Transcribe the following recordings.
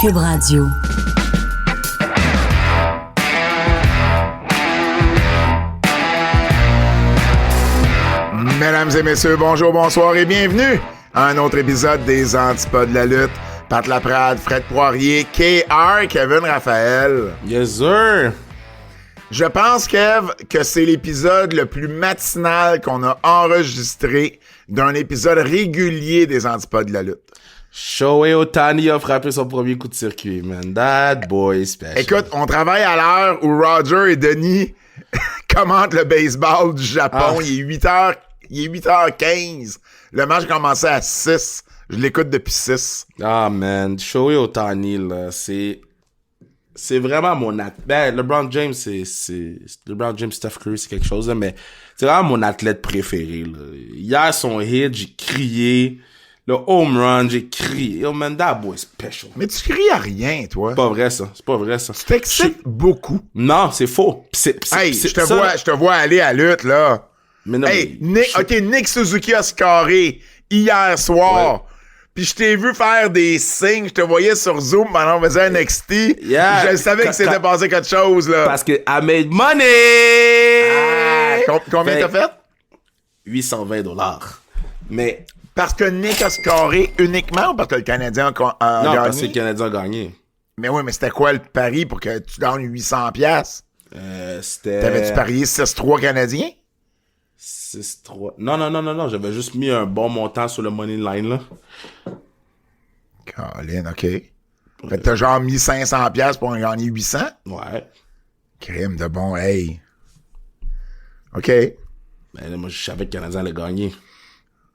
Cube Radio. Mesdames et messieurs, bonjour, bonsoir et bienvenue à un autre épisode des Antipodes de la lutte. Pat Laprade, Fred Poirier, KR, Kevin Raphaël. Yes, sir! Je pense, Kev, que c'est l'épisode le plus matinal qu'on a enregistré d'un épisode régulier des Antipodes de la lutte. Shohei Ohtani a frappé son premier coup de circuit, man. That boy special. Écoute, on travaille à l'heure où Roger et Denis commentent le baseball du Japon. Il est 8h15. Le match commençait à 6. Je l'écoute depuis 6. Ah, man. Shohei Ohtani, là, c'est vraiment mon athlète. Ben, LeBron James, LeBron James, Steph Curry, c'est quelque chose, là, mais c'est vraiment mon athlète préféré, là. Hier, son hit, j'ai crié. Le home run, j'ai crié. Oh, man, that boy special. Mais tu cries à rien, toi. C'est pas vrai, ça. C'est pas vrai, ça. Tu t'excites beaucoup. Non, c'est faux. Hey, je te vois aller à la lutte, là. Mais non, hey, mais... Nick Suzuki a scoré hier soir. Ouais. Puis je t'ai vu faire des signes. Je te voyais sur Zoom pendant qu'on faisait NXT. Yeah. Je savais que c'était passé quelque chose, là. Parce que I made money! Combien t'as fait? $820. Mais... Parce que Nick a scoré uniquement ou parce que le Canadien a gagné? Non, parce que le Canadien a gagné. Mais oui, mais c'était quoi le pari pour que tu donnes 800$? C'était... T'avais-tu parié 6-3 Canadiens? 6-3... Non. J'avais juste mis un bon montant sur le money line, là. Colin, OK. Fait que t'as genre mis 500$ pour en gagner 800? Ouais. Crème de bon, hey. OK. Ben là, moi, je savais que le Canadien allait gagner.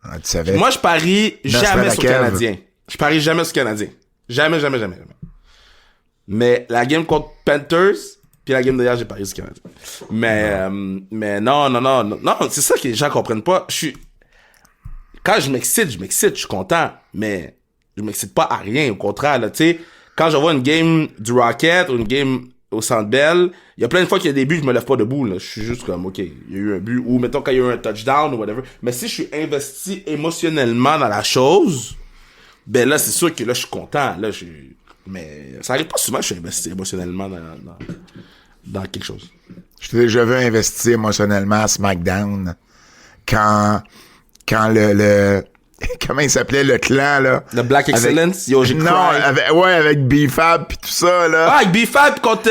Ah, tu savais. Moi, je parie jamais sur le Canadien. Je parie jamais sur le Canadien. Jamais. Mais la game contre Panthers, puis la game d'hier, j'ai parié sur le Canadien. Mais non, c'est ça que les gens comprennent pas. Quand je m'excite, je suis content, mais je m'excite pas à rien, au contraire, là, tu sais. Quand je vois une game du Rocket ou une game au Centre Bell, il y a plein de fois qu'il y a des buts, je me lève pas debout, là. Je suis juste comme, OK, il y a eu un but, ou mettons quand il y a eu un touchdown ou whatever. Mais si je suis investi émotionnellement dans la chose, ben là, c'est sûr que là, je suis content, là, mais ça arrive pas souvent que je suis investi émotionnellement dans quelque chose. Je t'ai déjà vu investir émotionnellement à SmackDown quand le comment il s'appelait le clan, là? Le Black Excellence? Yo, j'ai non, cry. avec B-Fab pis tout ça, là. Ah, avec B-Fab contre...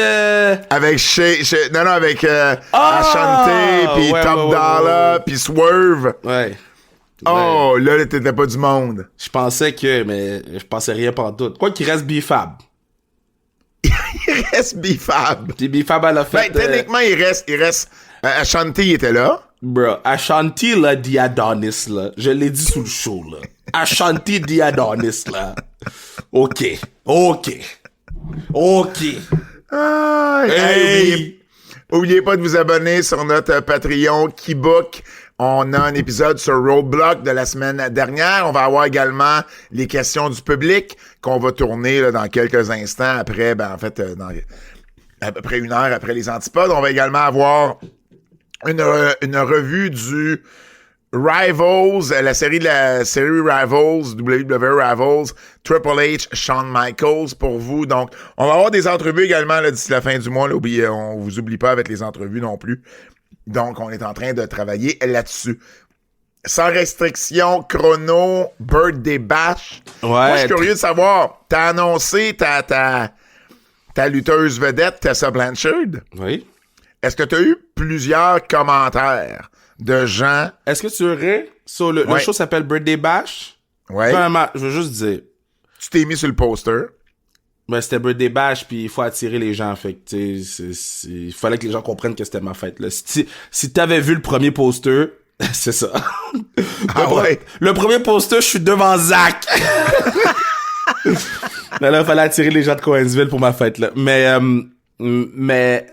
Avec avec Ashanti pis ouais, Top Dollar pis Swerve. Ouais. Oh, là, t'étais pas du monde. Je pensais mais je pensais rien pantoute. Quoi qu'il reste B-Fab. Il reste B-Fab. Puis B-Fab, elle a fait... Ben, techniquement, il reste Ashanti, il était là. Bro, Ashanti, là, dit Adonis, là. Je l'ai dit sous le show, là. Ashanti dit Adonis, là. OK. Ah, hey! Oubliez pas de vous abonner sur notre Patreon Keybook. On a un épisode sur Roadblock de la semaine dernière. On va avoir également les questions du public qu'on va tourner là, dans quelques instants après, à peu près 1 heure après les Antipodes. On va également avoir une revue du Rivals, la série Rivals, WWE Rivals, Triple H, Shawn Michaels pour vous. Donc, on va avoir des entrevues également là, d'ici la fin du mois. Là, on vous oublie pas avec les entrevues non plus. Donc, on est en train de travailler là-dessus. Sans restriction, chrono, birthday bash. Ouais. Moi, je suis curieux de savoir, t'as annoncé ta lutteuse vedette, Tessa Blanchard. Oui. Est-ce que tu as eu plusieurs commentaires de gens... Est-ce que tu aurais... sur le show s'appelle Birthday Bash? Ouais. Vraiment, je veux juste dire... Tu t'es mis sur le poster. Ben, c'était Birthday Bash, puis il faut attirer les gens. Fait que, tu sais, il fallait que les gens comprennent que c'était ma fête, là. Si t'avais vu le premier poster, c'est ça. Le premier poster, je suis devant Zach. Mais là, il fallait attirer les gens de Cohensville pour ma fête, là. Mais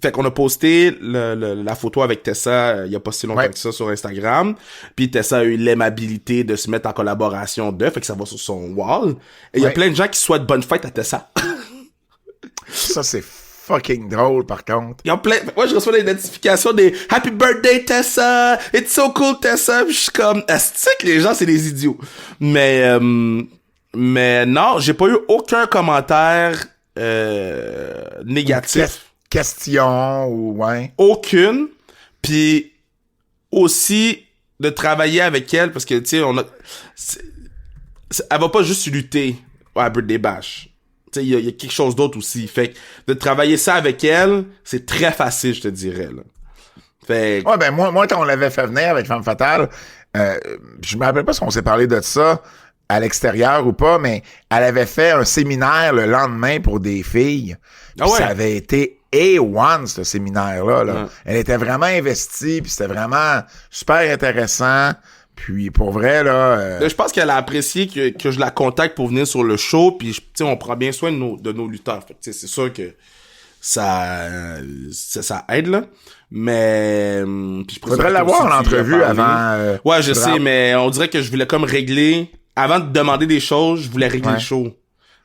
fait qu'on a posté la photo avec Tessa il y a pas si longtemps que ça sur Instagram. Puis Tessa a eu l'aimabilité de se mettre en collaboration fait que ça va sur son wall. Et il y a plein de gens qui souhaitent bonne fête à Tessa. Ça, c'est fucking drôle, par contre. Il y a plein... Moi, je reçois des notifications des « Happy birthday, Tessa! It's so cool, Tessa! » Puis je suis comme... Est-ce que les gens, c'est des idiots? Mais Mais non, j'ai pas eu aucun commentaire négatif. Question ou ouais. Aucune. Puis aussi de travailler avec elle parce que tu sais elle va pas juste lutter à Birthday Bash. Tu sais il y a quelque chose d'autre aussi. Fait que de travailler ça avec elle, c'est très facile, je te dirais là. Fait ouais, ben moi quand on l'avait fait venir avec Femme Fatale, je me rappelle pas si on s'est parlé de ça à l'extérieur ou pas, mais elle avait fait un séminaire le lendemain pour des filles. Ah ouais. Ça avait été A1, ce séminaire-là. Là. Ouais. Elle était vraiment investie, puis c'était vraiment super intéressant. Puis pour vrai, là... Je pense qu'elle a apprécié que je la contacte pour venir sur le show, puis on prend bien soin de nos lutteurs. Fait que c'est sûr que ça aide, là. Mais... Faudrait l'avoir en entrevue avant... ouais, je sais, mais on dirait que je voulais comme régler... Avant de demander des choses, je voulais régler le show.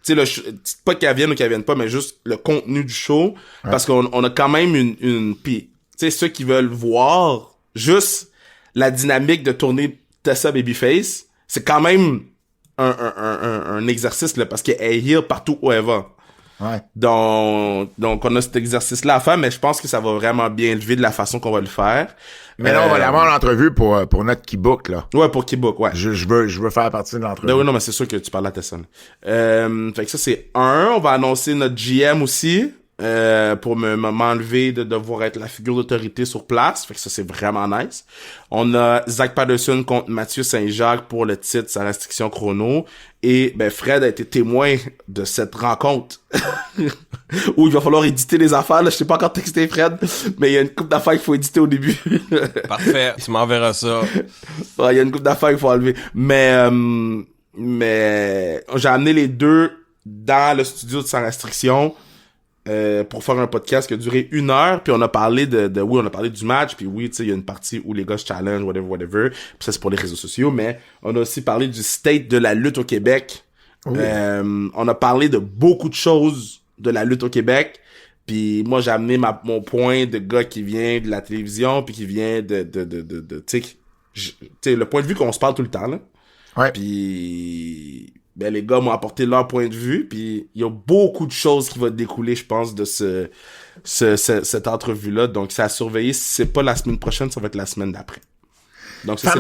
Tu sais, pas qu'elle vienne ou qu'elle vienne pas, mais juste le contenu du show. Ouais. Parce qu'on a quand même une pis, tu sais, ceux qui veulent voir juste la dynamique de tourner Tessa Babyface, c'est quand même un exercice, là, parce qu'elle est here partout où elle va. Ouais. Donc on a cet exercice-là à faire, mais je pense que ça va vraiment bien lever de la façon qu'on va le faire. Mais là, on va l'avoir en entrevue pour notre Keybook, là. Ouais, pour Keybook, ouais. Je veux faire partie de l'entrevue. Non, mais c'est sûr que tu parles à Tessa. Fait que ça, c'est on va annoncer notre GM aussi, pour m'enlever de devoir être la figure d'autorité sur place. Fait que ça, c'est vraiment nice. On a Zach Patterson contre Mathieu Saint-Jacques pour le titre sa restriction chrono. Et ben Fred a été témoin de cette rencontre où il va falloir éditer les affaires. Là, je sais pas encore texter Fred, mais il y a une couple d'affaires qu'il faut éditer au début. Parfait, tu m'enverras ça. Ouais, il y a une couple d'affaires qu'il faut enlever. Mais j'ai amené les deux dans le studio de Sans Restriction pour faire un podcast qui a duré 1 heure, puis on a parlé oui, on a parlé du match, puis oui, tu sais, il y a une partie où les gars se challenge, whatever, puis ça c'est pour les réseaux sociaux, mais on a aussi parlé du state de la lutte au Québec. Oui. On a parlé de beaucoup de choses de la lutte au Québec, puis moi j'ai amené mon point de gars qui vient de la télévision, puis qui vient de tu sais, le point de vue qu'on se parle tout le temps, là. Ouais. Puis ben les gars m'ont apporté leur point de vue, puis il y a beaucoup de choses qui vont découler, je pense, de cette entrevue-là. Donc, c'est à surveiller. Si c'est pas la semaine prochaine, ça va être la semaine d'après. Donc, ça,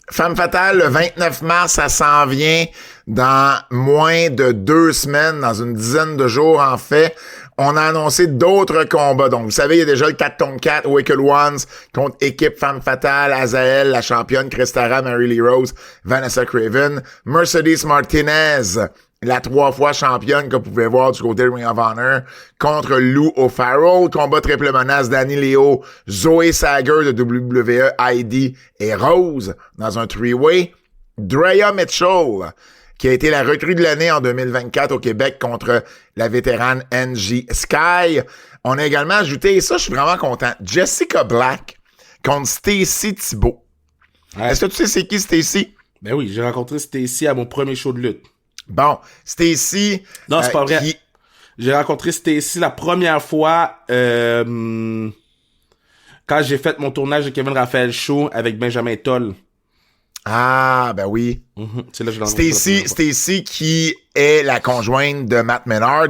Femme Fatale, le 29 mars, ça s'en vient dans moins de 2 semaines, dans une dizaine de jours, en fait. On a annoncé d'autres combats. Donc, vous savez, il y a déjà le 4 contre 4, Wicked Ones contre équipe Femme Fatale, Azael, la championne, Christara, Mary Lee Rose, Vanessa Craven, Mercedes Martinez, la 3 fois championne que vous pouvez voir du côté de Ring of Honor, contre Lou O'Farrell, combat triple menace, Danny Leo, Zoe Sager de WWE, Heidi et Rose dans un 3-way, Drea Mitchell, qui a été la recrue de l'année en 2024 au Québec contre la vétérane NG Sky. On a également ajouté, et ça, je suis vraiment content, Jessica Black contre Stacy Thibault. Ouais. Est-ce que tu sais c'est qui Stacy? Ben oui, j'ai rencontré Stacy à mon premier show de lutte. Bon, Stacy... Non, c'est pas vrai. J'ai rencontré Stacy la première fois quand j'ai fait mon tournage de Kevin Raphaël Show avec Benjamin Toll. Ah, ben oui. Mm-hmm. C'est là que Stacy qui est la conjointe de Matt Menard,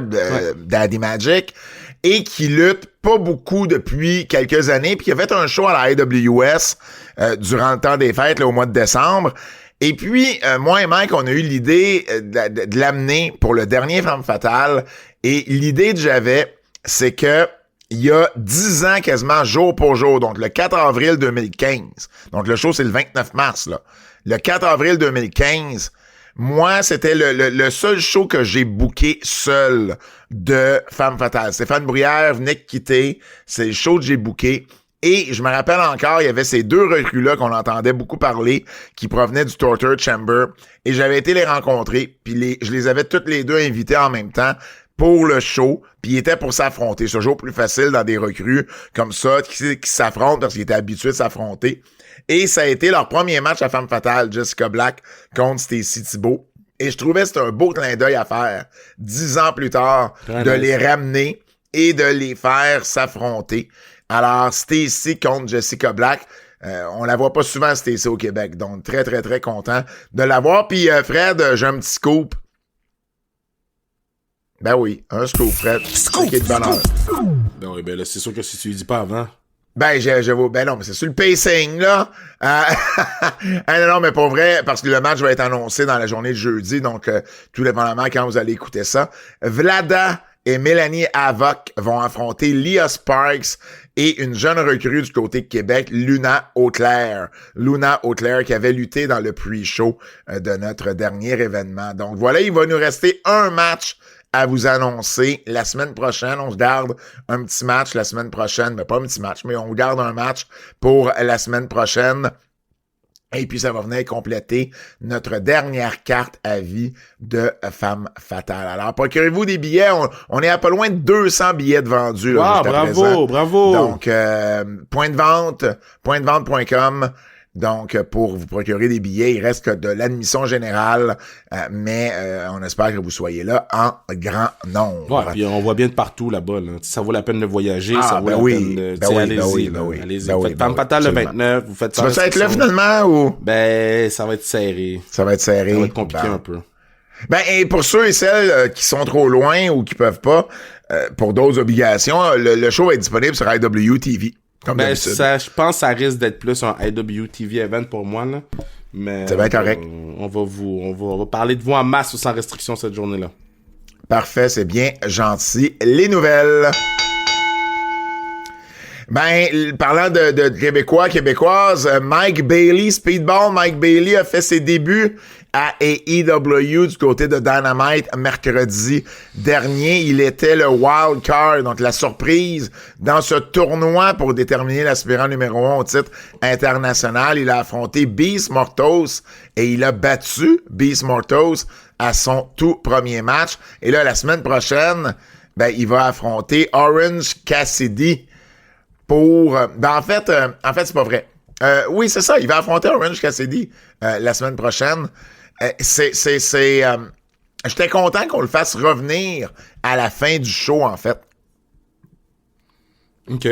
Daddy Magic, et qui lutte pas beaucoup depuis quelques années, puis qui a fait un show à la AWS durant le temps des fêtes, là, au mois de décembre. Et puis, moi et Mike, on a eu l'idée de l'amener pour le dernier Femme Fatale, et l'idée que j'avais, c'est que il y a 10 ans quasiment, jour pour jour, donc le 4 avril 2015, donc le show c'est le 29 mars, là. Le 4 avril 2015, moi, c'était le seul show que j'ai booké seul de Femme Fatale. Stéphane Bruyère venait de quitter, c'est le show que j'ai booké. Et je me rappelle encore, il y avait ces 2 recrues-là qu'on entendait beaucoup parler, qui provenaient du Torture Chamber. Et j'avais été les rencontrer, puis je les avais toutes les 2 invités en même temps pour le show, puis ils étaient pour s'affronter. C'est toujours plus facile dans des recrues comme ça, qui s'affrontent parce qu'ils étaient habitués de s'affronter. Et ça a été leur premier match à Femme Fatale, Jessica Black contre Stacy Thibault. Et je trouvais que c'était un beau clin d'œil à faire, 10 ans plus tard, les ramener et de les faire s'affronter. Alors, Stacy contre Jessica Black, On la voit pas souvent, Stacey, au Québec. Donc, très, très, très content de l'avoir. Puis, Fred, j'ai un petit scoop. Ben oui, un scoop, Fred. Scoop! Qui est de bonheur. Ben oui, ben là, c'est sûr que si tu lui dis pas avant... Ben, ben non, mais c'est sur le pacing, là. Non, mais pour vrai, parce que le match va être annoncé dans la journée de jeudi, donc tout dépendamment quand vous allez écouter ça. Vlada et Mélanie Havoc vont affronter Leah Sparks et une jeune recrue du côté de Québec, Luna Auclair. Luna Auclair qui avait lutté dans le pre-show de notre dernier événement. Donc voilà, il va nous rester un match à vous annoncer la semaine prochaine. On se garde un petit match la semaine prochaine, mais pas un petit match, mais on garde un match pour la semaine prochaine. Et puis, ça va venir compléter notre dernière carte à vie de Femme Fatale. Alors, procurez-vous des billets. On est à pas loin de 200 billets de vendus. Là, bravo. Donc, pointvente.com. Donc, pour vous procurer des billets, il reste que de l'admission générale, mais on espère que vous soyez là en grand nombre. Ouais, puis on voit bien de partout là-bas. Là. Ça vaut la peine de voyager, ça vaut la peine de... allez-y. Vous faites Femme Fatale le 29, vous faites... Tu vas être là finalement ou... Ben, ça va être serré. Ça va être compliqué un peu. Ben, et pour ceux et celles qui sont trop loin ou qui peuvent pas, pour d'autres obligations, le show est disponible sur IWTV. Ben, ça, je pense que ça risque d'être plus un IWTV event pour moi, là. Mais c'est bien correct. On va parler de vous en masse ou sans restriction cette journée-là. Parfait, c'est bien gentil. Les nouvelles. Ben, parlant de Québécois, Québécoises, Mike Bailey, Speedball, Mike Bailey a fait ses débuts à AEW du côté de Dynamite mercredi dernier. Il était le wild card, donc la surprise dans ce tournoi pour déterminer l'aspirant numéro 1 au titre international. Il a affronté Beast Mortos et il a battu Beast Mortos à son tout premier match. Et là, la semaine prochaine, ben, il va affronter Orange Cassidy pour... en fait, c'est pas vrai. Oui, c'est ça. Il va affronter Orange Cassidy la semaine prochaine. J'étais content qu'on le fasse revenir à la fin du show, en fait. OK.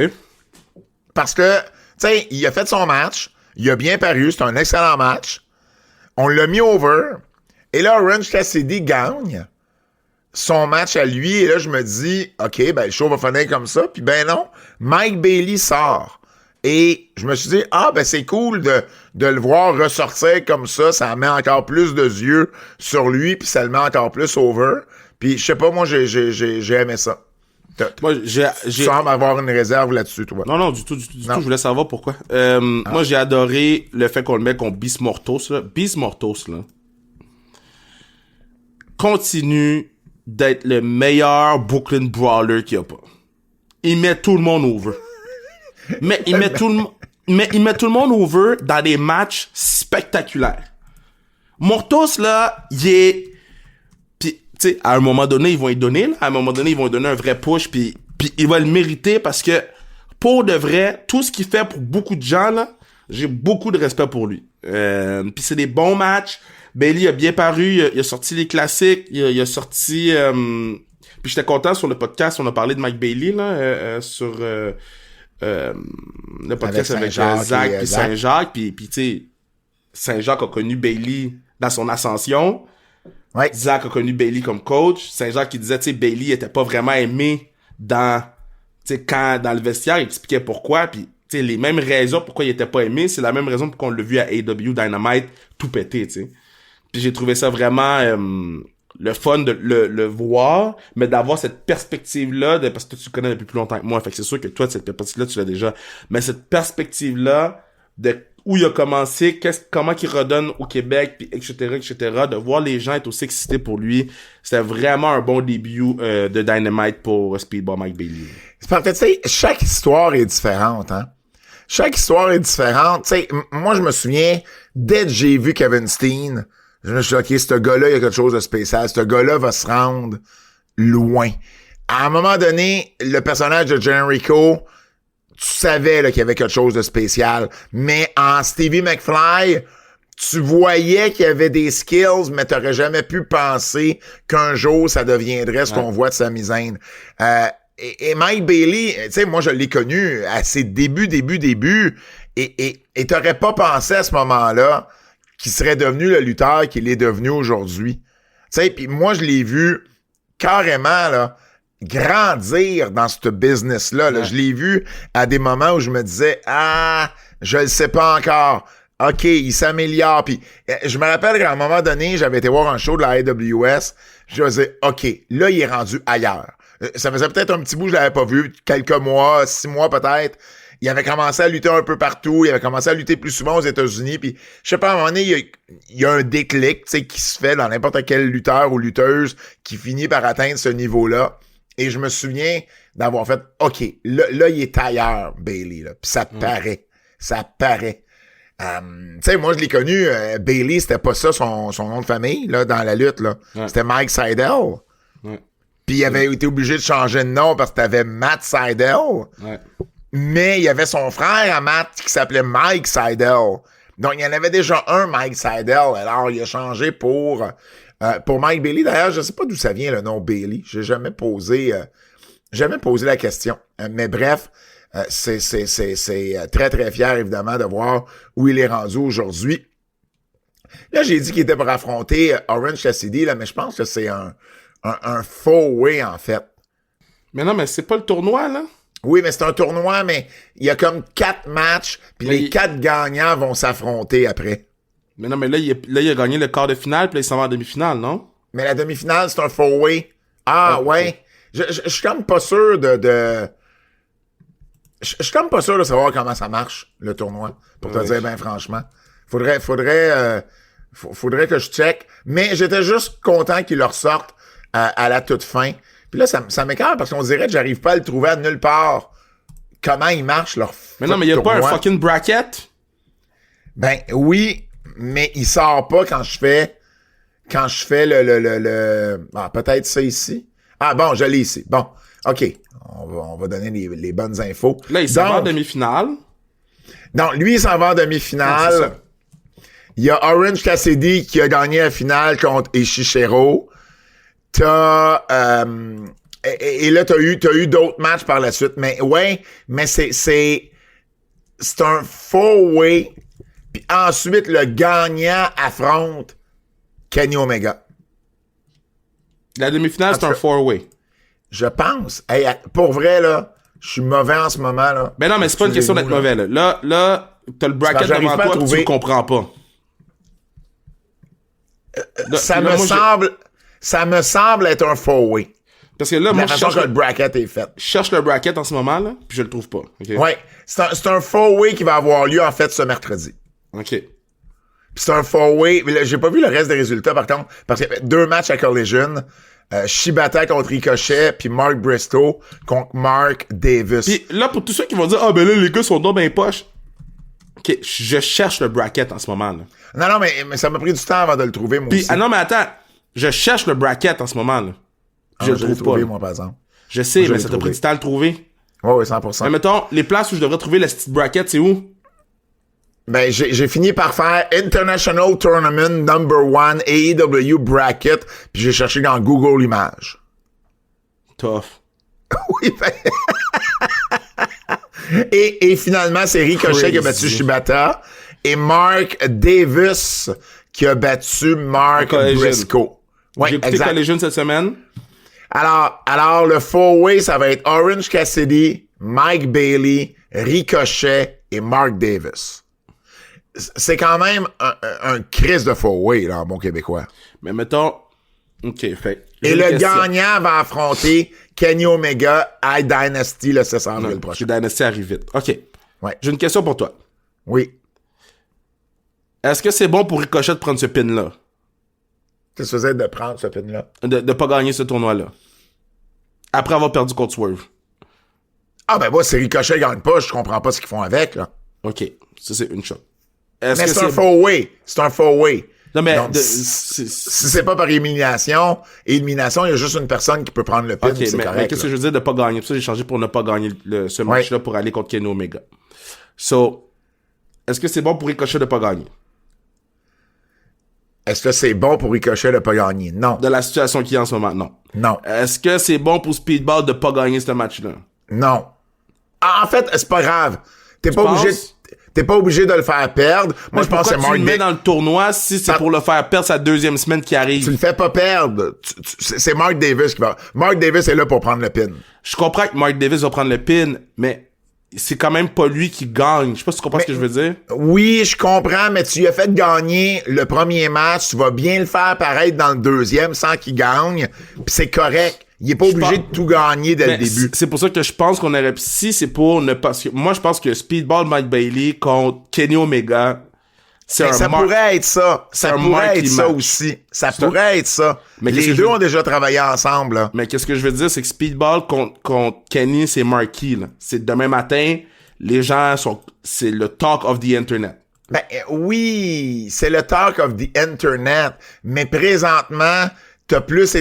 Parce que, tu sais, il a fait son match. Il a bien paru. C'est un excellent match. On l'a mis over. Et là, Orange Cassidy gagne son match à lui. Et là, je me dis, OK, ben, le show va finir comme ça. Puis ben non, Mike Bailey sort. Et je me suis dit, ben c'est cool de le voir ressortir comme ça. Ça met encore plus de yeux sur lui, puis ça le met encore plus over. Puis je sais pas, moi, j'ai aimé ça. Moi, Tu sembles avoir une réserve là-dessus, toi. Non, du tout. Je voulais savoir pourquoi. Moi, j'ai adoré le fait qu'on le met contre Beast Mortos, là. Beast Mortos, là, continue d'être le meilleur Brooklyn Brawler qu'il y a pas. Il met tout le monde over. Mais il met tout le monde over dans des matchs spectaculaires. Mortos, là, il est... Pis, tu sais, à un moment donné, ils vont lui donner, là. À un moment donné, ils vont lui donner un vrai push, puis il va le mériter parce que, pour de vrai, tout ce qu'il fait pour beaucoup de gens, là, j'ai beaucoup de respect pour lui. Puis c'est des bons matchs. Bailey a bien paru, il a sorti les classiques, il a sorti... Puis j'étais content sur le podcast, on a parlé de Mike Bailey, là, sur... le podcast avec Zach puis Saint-Jacques, puis tu sais, Saint-Jacques a connu Bailey dans son ascension. Ouais. Zach a connu Bailey comme coach. Saint-Jacques qui disait, tu sais, Bailey était pas vraiment aimé dans le vestiaire, il expliquait pourquoi, puis tu sais, les mêmes raisons pourquoi il était pas aimé, c'est la même raison pour qu'on l'a vu à AEW Dynamite tout péter, tu sais. Puis j'ai trouvé ça vraiment le fun de le voir, mais d'avoir cette perspective-là, parce que tu le connais depuis plus longtemps que moi, fait que c'est sûr que toi, cette perspective-là, tu l'as déjà, mais cette perspective-là, de où il a commencé, comment qu'il redonne au Québec, puis etc., de voir les gens être aussi excités pour lui, c'était vraiment un bon début de Dynamite pour Speedball Mike Bailey. C'est parce que, tu sais, chaque histoire est différente, hein. Chaque histoire est différente. Tu sais, moi, je me souviens, dès que j'ai vu Kevin Steen, je me suis dit, OK, ce gars-là, il y a quelque chose de spécial. Ce gars-là va se rendre loin. À un moment donné, le personnage de Jericho, tu savais là, qu'il y avait quelque chose de spécial. Mais en Stevie McFly, tu voyais qu'il y avait des skills, mais t'aurais jamais pu penser qu'un jour, ça deviendrait ce qu'on voit de sa misaine. Et Mike Bailey, tu sais, moi, je l'ai connu à ses débuts, Et t'aurais pas pensé à ce moment-là qu'il serait devenu le lutteur qu'il est devenu aujourd'hui. Tu sais, puis moi, je l'ai vu carrément, là, grandir dans ce business-là. Là. Ouais. Je l'ai vu à des moments où je me disais, je le sais pas encore. OK, il s'améliore. Puis je me rappelle qu'à un moment donné, j'avais été voir un show de la AWS. Je me disais, OK, là, il est rendu ailleurs. Ça faisait peut-être un petit bout, je l'avais pas vu, quelques mois, 6 mois peut-être. Il avait commencé à lutter un peu partout, il avait commencé à lutter plus souvent aux États-Unis, puis je sais pas, à un moment donné, il y a un déclic, tu sais, qui se fait dans n'importe quel lutteur ou lutteuse qui finit par atteindre ce niveau-là. Et je me souviens d'avoir fait, OK, là il est ailleurs, Bayley, là. Puis ça paraît. Ça paraît. Tu sais, moi, je l'ai connu, Bayley, c'était pas ça son nom de famille, là, dans la lutte, là. Ouais. C'était Mike Seidel. Ouais. Puis il avait été obligé de changer de nom parce que t'avais Matt Seidel. Ouais. Mais il y avait son frère à Matt qui s'appelait Mike Seidel. Donc, il y en avait déjà un Mike Seidel. Alors, il a changé pour Mike Bailey. D'ailleurs, je sais pas d'où ça vient le nom Bailey. J'ai jamais posé la question. Mais bref, c'est très, très fier, évidemment, de voir où il est rendu aujourd'hui. Là, j'ai dit qu'il était pour affronter Orange Cassidy, là, mais je pense que c'est un faux way, en fait. Mais non, mais c'est pas le tournoi, là. Oui, mais c'est un tournoi, mais il y a comme 4 matchs, puis les 4 gagnants vont s'affronter après. Mais non, mais là, il a gagné le quart de finale, puis là, il s'en va en demi-finale, non? Mais la demi-finale, c'est un four-way. Ah, ouais. Je suis comme pas sûr Je suis comme pas sûr de savoir comment ça marche, le tournoi, pour te dire bien franchement. Faudrait que je check. Mais j'étais juste content qu'il le ressorte à la toute fin. Puis là, ça m'écoeure parce qu'on dirait que j'arrive pas à le trouver à nulle part. Comment il marche, leur Mais non, mais il y a pas un fucking bracket? Ben oui, mais il sort pas quand je fais le peut-être ça ici. Ah bon, je l'ai ici. Bon, OK. On va donner les bonnes infos. Là, il s'en va en demi-finale. Donc, lui, il s'en va en demi-finale. Ouais, il y a Orange Cassidy qui a gagné la finale contre Ishichiro. T'as et là t'as eu d'autres matchs par la suite, mais ouais, mais c'est un four-way. Puis ensuite le gagnant affronte Kenny Omega. La demi-finale, c'est un four-way. Je pense. Hey, pour vrai là, je suis mauvais en ce moment là. Ben non, mais c'est pas une question d'être mauvais là. Là, t'as le bracket devant toi, tu le comprends pas. Ça me semble être un four-way. Parce que là, moi, je cherche que le bracket est fait. Je cherche le bracket en ce moment, là, puis je le trouve pas. Okay? Ouais. C'est un four-way qui va avoir lieu, en fait, ce mercredi. OK. Puis c'est un four-way. J'ai pas vu le reste des résultats, par contre, parce qu'il y avait 2 matchs à Collision. Shibata contre Ricochet, puis Mark Briscoe contre Mark Davis. Puis là, pour tous ceux qui vont dire « Ah, ben là, les gars sont dans ben poche. » OK, je cherche le bracket en ce moment, là. Non, mais ça m'a pris du temps avant de le trouver, moi aussi. Ah non, mais attends. Je cherche le bracket en ce moment, là. Je le trouve trouvé, pas. moi, par exemple. Je sais, mais ça t'a pris du temps à le trouver. Oui, 100%. Mais mettons, les places où je devrais trouver la petite bracket, c'est où? Ben, j'ai fini par faire International Tournament Number 1 AEW Bracket, puis j'ai cherché dans Google Images. Tough. Oui, ben... et finalement, c'est Ricochet qui a battu Shibata et Mark Davis qui a battu Mark Briscoe. Ouais, j'ai écouté Collision cette semaine. Alors, le four-way, ça va être Orange Cassidy, Mike Bailey, Ricochet et Mark Davis. C'est quand même un crise de four-way, là, en bon québécois. Mais mettons... OK, fait... Et le gagnant va affronter Kenny Omega à Dynasty le 16 avril prochain. Dynasty arrive vite. OK. Ouais. J'ai une question pour toi. Oui. Est-ce que c'est bon pour Ricochet de prendre ce pin-là? Qu'est-ce que ça faisait de prendre ce pin-là? De pas gagner ce tournoi-là. Après avoir perdu contre Swerve. Ah ben moi, si Ricochet gagne pas, je comprends pas ce qu'ils font avec, là. OK. Ça, c'est une chose. Mais c'est un four-way. C'est un four-way. Non, mais... Donc, si c'est pas par élimination, il y a juste une personne qui peut prendre le pin, OK, c'est correct. Mais qu'est-ce que je veux dire de pas gagner? Pour ça, j'ai changé pour ne pas gagner ce match-là pour aller contre Kenny Omega. So, est-ce que c'est bon pour Ricochet de pas gagner? Est-ce que c'est bon pour Ricochet de pas gagner? Non. De la situation qu'il y a en ce moment? Non. Non. Est-ce que c'est bon pour Speedball de pas gagner ce match-là? Non. En fait, c'est pas grave. T'es pas T'es pas obligé de le faire perdre. Moi, je pense que c'est Mark Davis. Tu le mets dans le tournoi si c'est pour le faire perdre sa deuxième semaine qui arrive. Tu le fais pas perdre. C'est Mark Davis qui va... Mark Davis est là pour prendre le pin. Je comprends que Mark Davis va prendre le pin, mais c'est quand même pas lui qui gagne. Je sais pas si tu comprends ce que je veux dire. Oui, je comprends, mais tu lui as fait gagner le premier match. Tu vas bien le faire paraître dans le deuxième sans qu'il gagne. Puis c'est correct. Il est pas obligé de tout gagner dès le début. C'est pour ça que je pense qu'on aurait... Si c'est pour ne pas... Moi, je pense que Speedball Mike Bailey contre Kenny Omega, ça pourrait être ça. Ça pourrait être ça aussi. Ça pourrait être ça. Mais les deux ont déjà travaillé ensemble. Là. Mais qu'est-ce que je veux dire, c'est que Speedball contre Kenny, c'est marquee. Là. C'est demain matin, les gens sont... C'est le talk of the Internet. Ben oui, c'est le talk of the Internet. Mais présentement... t'es plus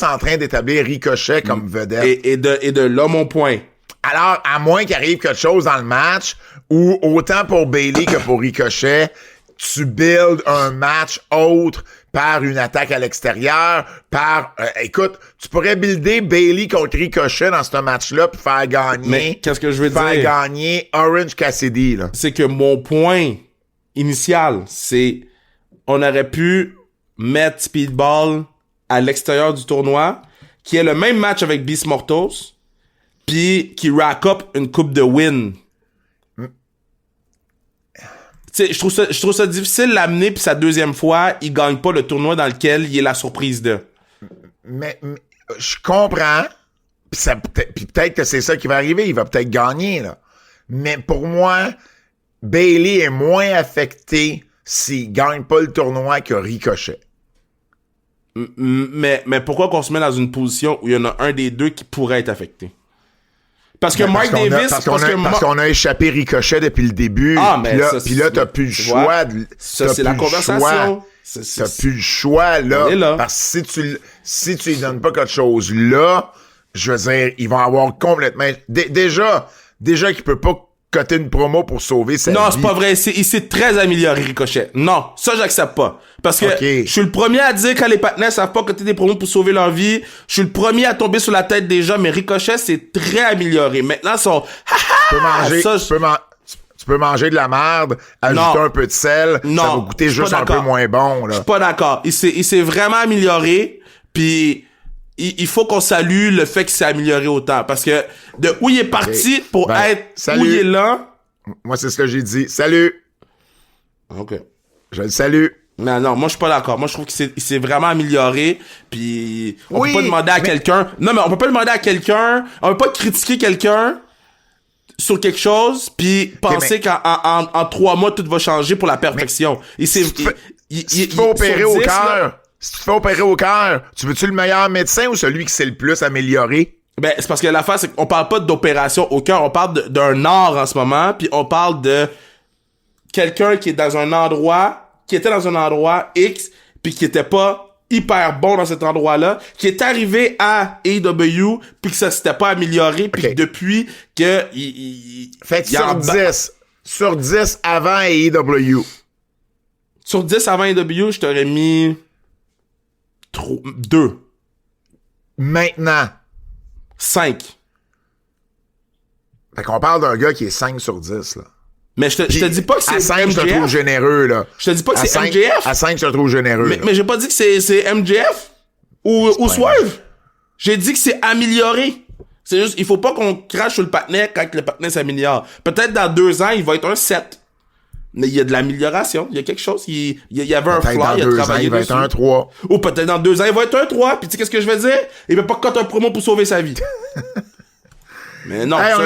en train d'établir Ricochet comme vedette. Et de là, mon point. Alors, à moins qu'il arrive quelque chose dans le match, ou autant pour Bayley que pour Ricochet, tu builds un match autre par une attaque à l'extérieur, écoute, tu pourrais builder Bayley contre Ricochet dans ce match-là puis faire gagner... Mais qu'est-ce que je veux dire? Faire gagner Orange Cassidy, là. C'est que mon point initial, c'est... On aurait pu... mettre Speedball à l'extérieur du tournoi, qui est le même match avec Beast Mortos, puis qui rack up une coupe de win. Tu sais, je trouve ça difficile de l'amener, puis sa deuxième fois, il gagne pas le tournoi dans lequel il est la surprise de. Mais je comprends, puis peut-être que c'est ça qui va arriver, il va peut-être gagner, là. Mais pour moi, Bayley est moins affecté s'il gagne pas le tournoi que Ricochet. Mais pourquoi qu'on se met dans une position où il y en a un des deux qui pourrait être affecté? Parce que Mark Davis... Parce qu'on a échappé Ricochet depuis le début. Ah, mais puis là, t'as plus le choix. Ça, c'est la conversation. T'as plus le choix, là. Parce que si tu lui donnes pas quelque chose là, je veux dire, ils vont avoir complètement... Déjà qu'il peut pas coter une promo pour sauver sa vie. Non, c'est pas vrai. Il s'est très amélioré, Ricochet. Non, ça, j'accepte pas. Parce que je suis le premier à dire quand les partenaires savent pas coter des promos pour sauver leur vie. Je suis le premier à tomber sur la tête des gens, mais Ricochet s'est très amélioré. Maintenant, tu peux manger de la merde, ajouter un peu de sel, ça va goûter juste un peu moins bon, là. Je suis pas d'accord. Il s'est vraiment amélioré, puis il faut qu'on salue le fait qu'il s'est amélioré autant. Parce que de où il est parti pour être où il est là... Moi, c'est ce que j'ai dit. Salut! OK. Je le salue. Non, moi, je suis pas d'accord. Moi, je trouve qu'il s'est vraiment amélioré, puis on peut pas demander à quelqu'un... Non, mais on peut pas demander à quelqu'un... On peut pas critiquer quelqu'un sur quelque chose, puis penser qu'en 3 mois, tout va changer pour la perfection. Si tu te fais opérer au cœur... Si tu te fais opérer au cœur, tu veux-tu le meilleur médecin ou celui qui s'est le plus amélioré? Ben, c'est parce que l'affaire, c'est qu'on parle pas d'opération au cœur, on parle d'un art en ce moment, puis on parle de quelqu'un qui est dans un endroit, qui était dans un endroit X, puis qui était pas hyper bon dans cet endroit-là, qui est arrivé à AEW, puis que ça s'était pas amélioré, puis que depuis que Fait que sur 10 avant AEW. Sur 10 avant AEW, je t'aurais mis 2. Maintenant. 5. Fait qu'on parle d'un gars qui est 5 sur 10, là. Mais je te dis pas que c'est à 5, MJF. je te trouve généreux, là. Je te dis pas que c'est MJF. À 5, je te trouve généreux. Mais j'ai pas dit que c'est MJF ou Swerve. J'ai dit que c'est amélioré. C'est juste, il faut pas qu'on crache sur le partenaire quand le partenaire s'améliore. Peut-être dans 2 ans, il va être un 7. Mais il y a de l'amélioration. Il y a quelque chose. Il y avait un flaw, il a travaillé dessus. Il va être un 3. Ou peut-être dans 2 ans, il va être un 3. Puis tu sais qu'est-ce que je vais dire? Il va pas coter un promo pour sauver sa vie. Mais non. Hey, on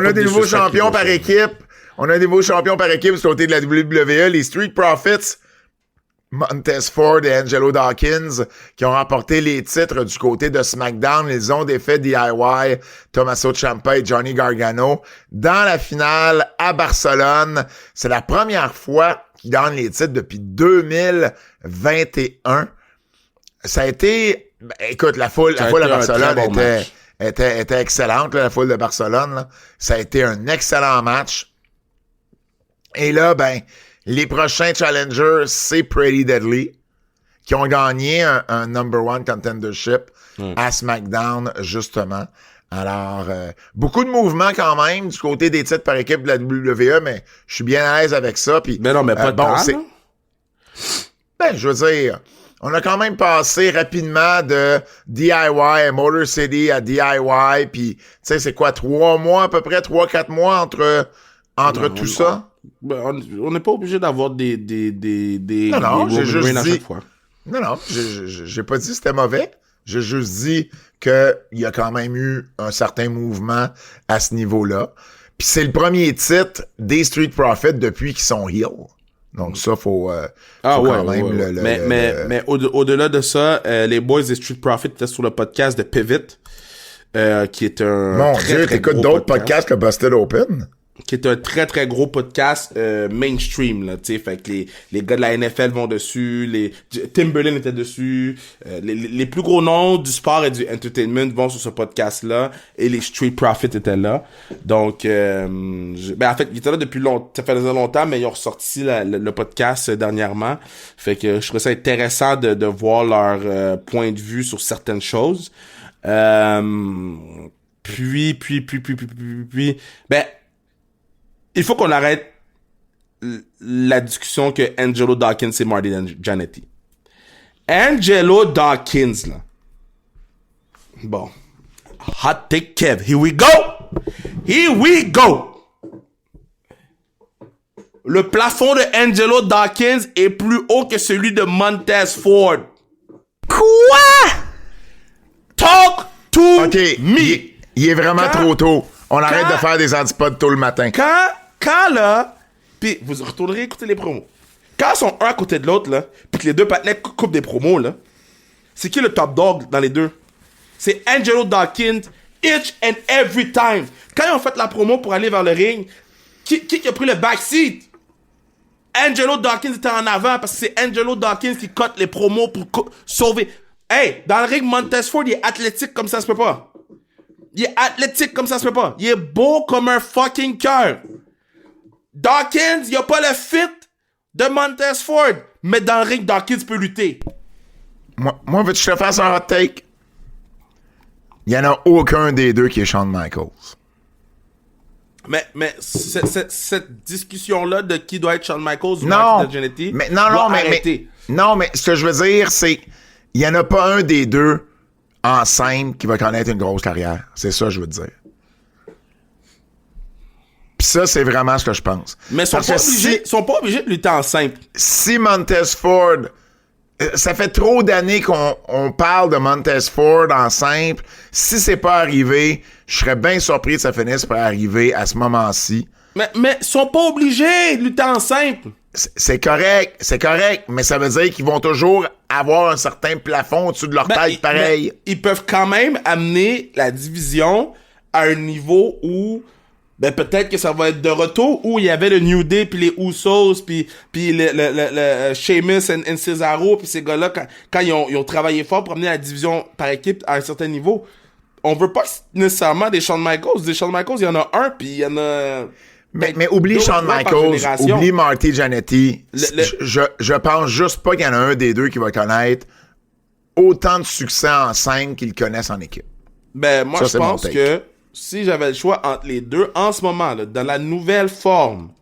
a des nouveaux champions par équipe. On a des nouveaux champions par équipe du côté de la WWE. Les Street Profits, Montez Ford et Angelo Dawkins, qui ont remporté les titres du côté de SmackDown. Ils ont défait DIY, Tommaso Ciampa et Johnny Gargano dans la finale à Barcelone. C'est la première fois qu'ils gagnent les titres depuis 2021. Ça a été... écoute, la foule à Barcelone était excellente, là, la foule de Barcelone. Là. Ça a été un excellent match. Et là, les prochains challengers, c'est Pretty Deadly, qui ont gagné un number 1 contendership à SmackDown, justement. Alors, beaucoup de mouvements quand même du côté des titres par équipe de la WWE, mais je suis bien à l'aise avec ça. Puis, Mais non, mais pas de bon, temps, Ben, je veux dire, on a quand même passé rapidement de DIY à Motor City à DIY, puis, tu sais, c'est quoi, 3 mois à peu près, 3-4 mois entre tout ça? Ben, on n'est pas obligé d'avoir des Non, j'ai juste à dit... chaque fois. Non, j'ai pas dit que c'était mauvais. J'ai juste dit qu'il y a quand même eu un certain mouvement à ce niveau-là. Puis c'est le premier titre des Street Profits depuis qu'ils sont heel. Donc ça, faut quand même ouais. Mais au-delà de ça, les boys des Street Profits étaient sur le podcast de Pivot, qui est un Mon Dieu, t'écoutes d'autres podcasts que Busted Open? Qui est un très très gros podcast mainstream là, tu sais, fait que les gars de la NFL vont dessus, Timberland était dessus, les plus gros noms du sport et du entertainment vont sur ce podcast là, et les Street Profits étaient là. Donc en fait, ils étaient là depuis longtemps, ça faisait longtemps, mais ils ont ressorti le podcast dernièrement. Fait que je trouvais ça intéressant de voir leur point de vue sur certaines choses. Puis il faut qu'on arrête la discussion que Angelo Dawkins et Marty Jannetty. Angelo Dawkins, là. Bon. Hot take Kev. Here we go! Here we go! Le plafond de Angelo Dawkins est plus haut que celui de Montez Ford. Quoi? Talk to me! Il est vraiment trop tôt. On arrête de faire des antipodes tôt le matin. Quand là, puis vous retournerez écouter les promos. Quand ils sont un à côté de l'autre, là, puis que les deux partenaires coupent des promos, là, c'est qui le top dog dans les deux? C'est Angelo Dawkins, each and every time. Quand ils ont fait la promo pour aller vers le ring, qui a pris le backseat? Angelo Dawkins était en avant parce que c'est Angelo Dawkins qui cote les promos pour sauver. Hey, dans le ring, Montez Ford, il est athlétique comme ça se peut pas. Il est athlétique comme ça se peut pas. Il est beau comme un fucking cœur. Dawkins, il a pas le fit de Montez Ford. Mais dans le ring, Dawkins peut lutter. Moi, veux-tu que je te fasse un hot take? Il y en a aucun des deux qui est Shawn Michaels. Mais cette discussion-là de qui doit être Shawn Michaels ou Marty Jannetty, mais ce que je veux dire, c'est il y en a pas un des deux en scène qui va connaître une grosse carrière. C'est ça que je veux te dire. Pis ça, c'est vraiment ce que je pense. Mais ils sont pas obligés de lutter en simple. Si Montez Ford... Ça fait trop d'années qu'on parle de Montez Ford en simple. Si c'est pas arrivé, je serais bien surpris que ça finisse par arriver à ce moment-ci. Mais ils sont pas obligés de lutter en simple. C'est correct, mais ça veut dire qu'ils vont toujours avoir un certain plafond au-dessus de leur tête, pareil. Ils peuvent quand même amener la division à un niveau où peut-être que ça va être de retour, où il y avait le New Day puis les Usos puis le Sheamus et Cesaro puis ces gars-là quand ils ont travaillé fort pour amener la division par équipe à un certain niveau. On veut pas nécessairement des Shawn Michaels. Des Shawn Michaels, il y en a un puis il y en a... Mais oublie Shawn Michaels, oublie Marty Jannetty. Je pense juste pas qu'il y en a un des deux qui va connaître autant de succès en scène qu'ils connaissent en équipe. Moi, je pense que si j'avais le choix entre les deux, en ce moment, là, dans la nouvelle forme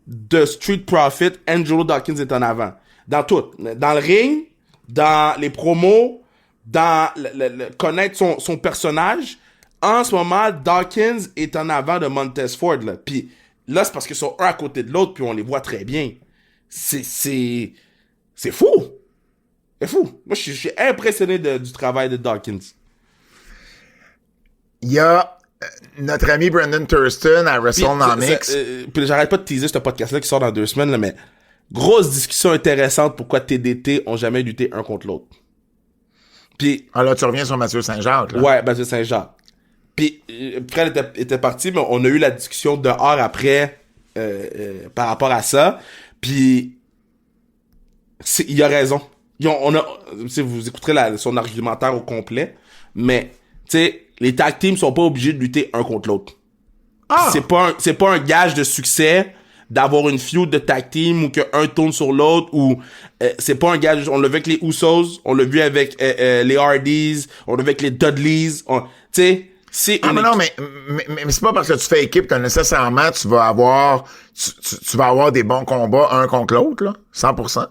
de Street Profit, Angelo Dawkins est en avant. Dans tout. Dans le ring, dans les promos, dans connaître son personnage. En ce moment, Dawkins est en avant de Montez Ford, là. Puis là, c'est parce qu'ils sont un à côté de l'autre, puis on les voit très bien. C'est fou! C'est fou! Moi, je suis impressionné du travail de Dawkins. Il y a notre ami Brandon Thurston à WrestleNomics. Puis j'arrête pas de teaser ce podcast-là qui sort dans 2 semaines, là, mais grosse discussion intéressante pourquoi TDT ont jamais lutté un contre l'autre. Puis... là, tu reviens sur Mathieu Saint-Jacques, là. Ouais, Mathieu Saint-Jacques. Puis Fred était parti, mais on a eu la discussion dehors après par rapport à ça. Puis il a raison. Vous écouterez son argumentaire au complet, mais tu sais, les tag teams sont pas obligés de lutter un contre l'autre. C'est pas un gage de succès d'avoir une feud de tag team ou qu'un tourne sur l'autre ou c'est pas un gage. On l'a vu avec les Usos, on l'a vu avec les Hardys, on l'a vu avec les Dudleys. Tu sais, C'est mais non, mais c'est pas parce que tu fais équipe que nécessairement tu vas avoir des bons combats un contre l'autre, là. 100%.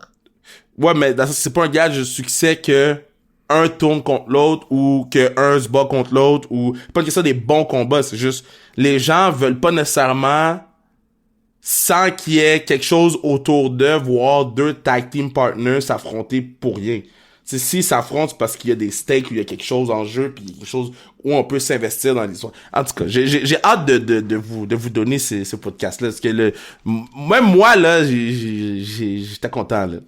Ouais, mais c'est pas un gage de succès que un tourne contre l'autre ou que un se bat contre l'autre ou pas que ça des bons combats, c'est juste les gens veulent pas nécessairement sans qu'il y ait quelque chose autour d'eux voir deux tag team partners s'affronter pour rien. T'sais, s'ils s'affrontent, c'est parce qu'il y a des stakes, il y a quelque chose en jeu, puis quelque chose où on peut s'investir dans l'histoire. En tout cas, j'ai hâte de vous donner ce podcast-là, parce que même moi, là, j'étais content, là.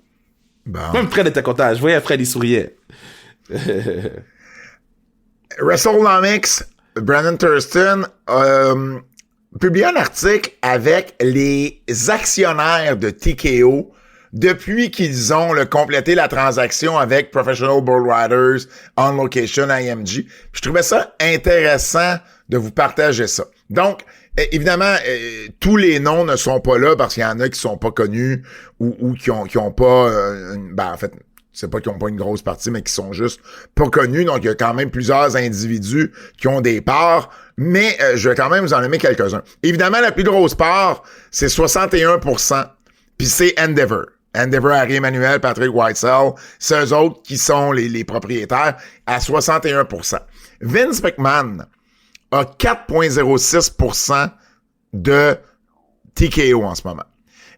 Bon. Même Fred était content. Je voyais Fred, il souriait. WrestleNomics, Brandon Thurston, publié un article avec les actionnaires de TKO depuis qu'ils ont complété la transaction avec Professional Bull Riders, On Location, IMG. Je trouvais ça intéressant de vous partager ça. Donc, évidemment, tous les noms ne sont pas là parce qu'il y en a qui sont pas connus ou qui ont pas... en fait, c'est pas qu'ils ont pas une grosse partie, mais qui sont juste pas connus. Donc, il y a quand même plusieurs individus qui ont des parts, mais je vais quand même vous en nommer quelques-uns. Évidemment, la plus grosse part, c'est 61%, puis c'est Endeavor. Endeavor, Harry Emmanuel, Patrick Whitesell, c'est eux autres qui sont les propriétaires à 61%. Vince McMahon a 4,06% de TKO en ce moment.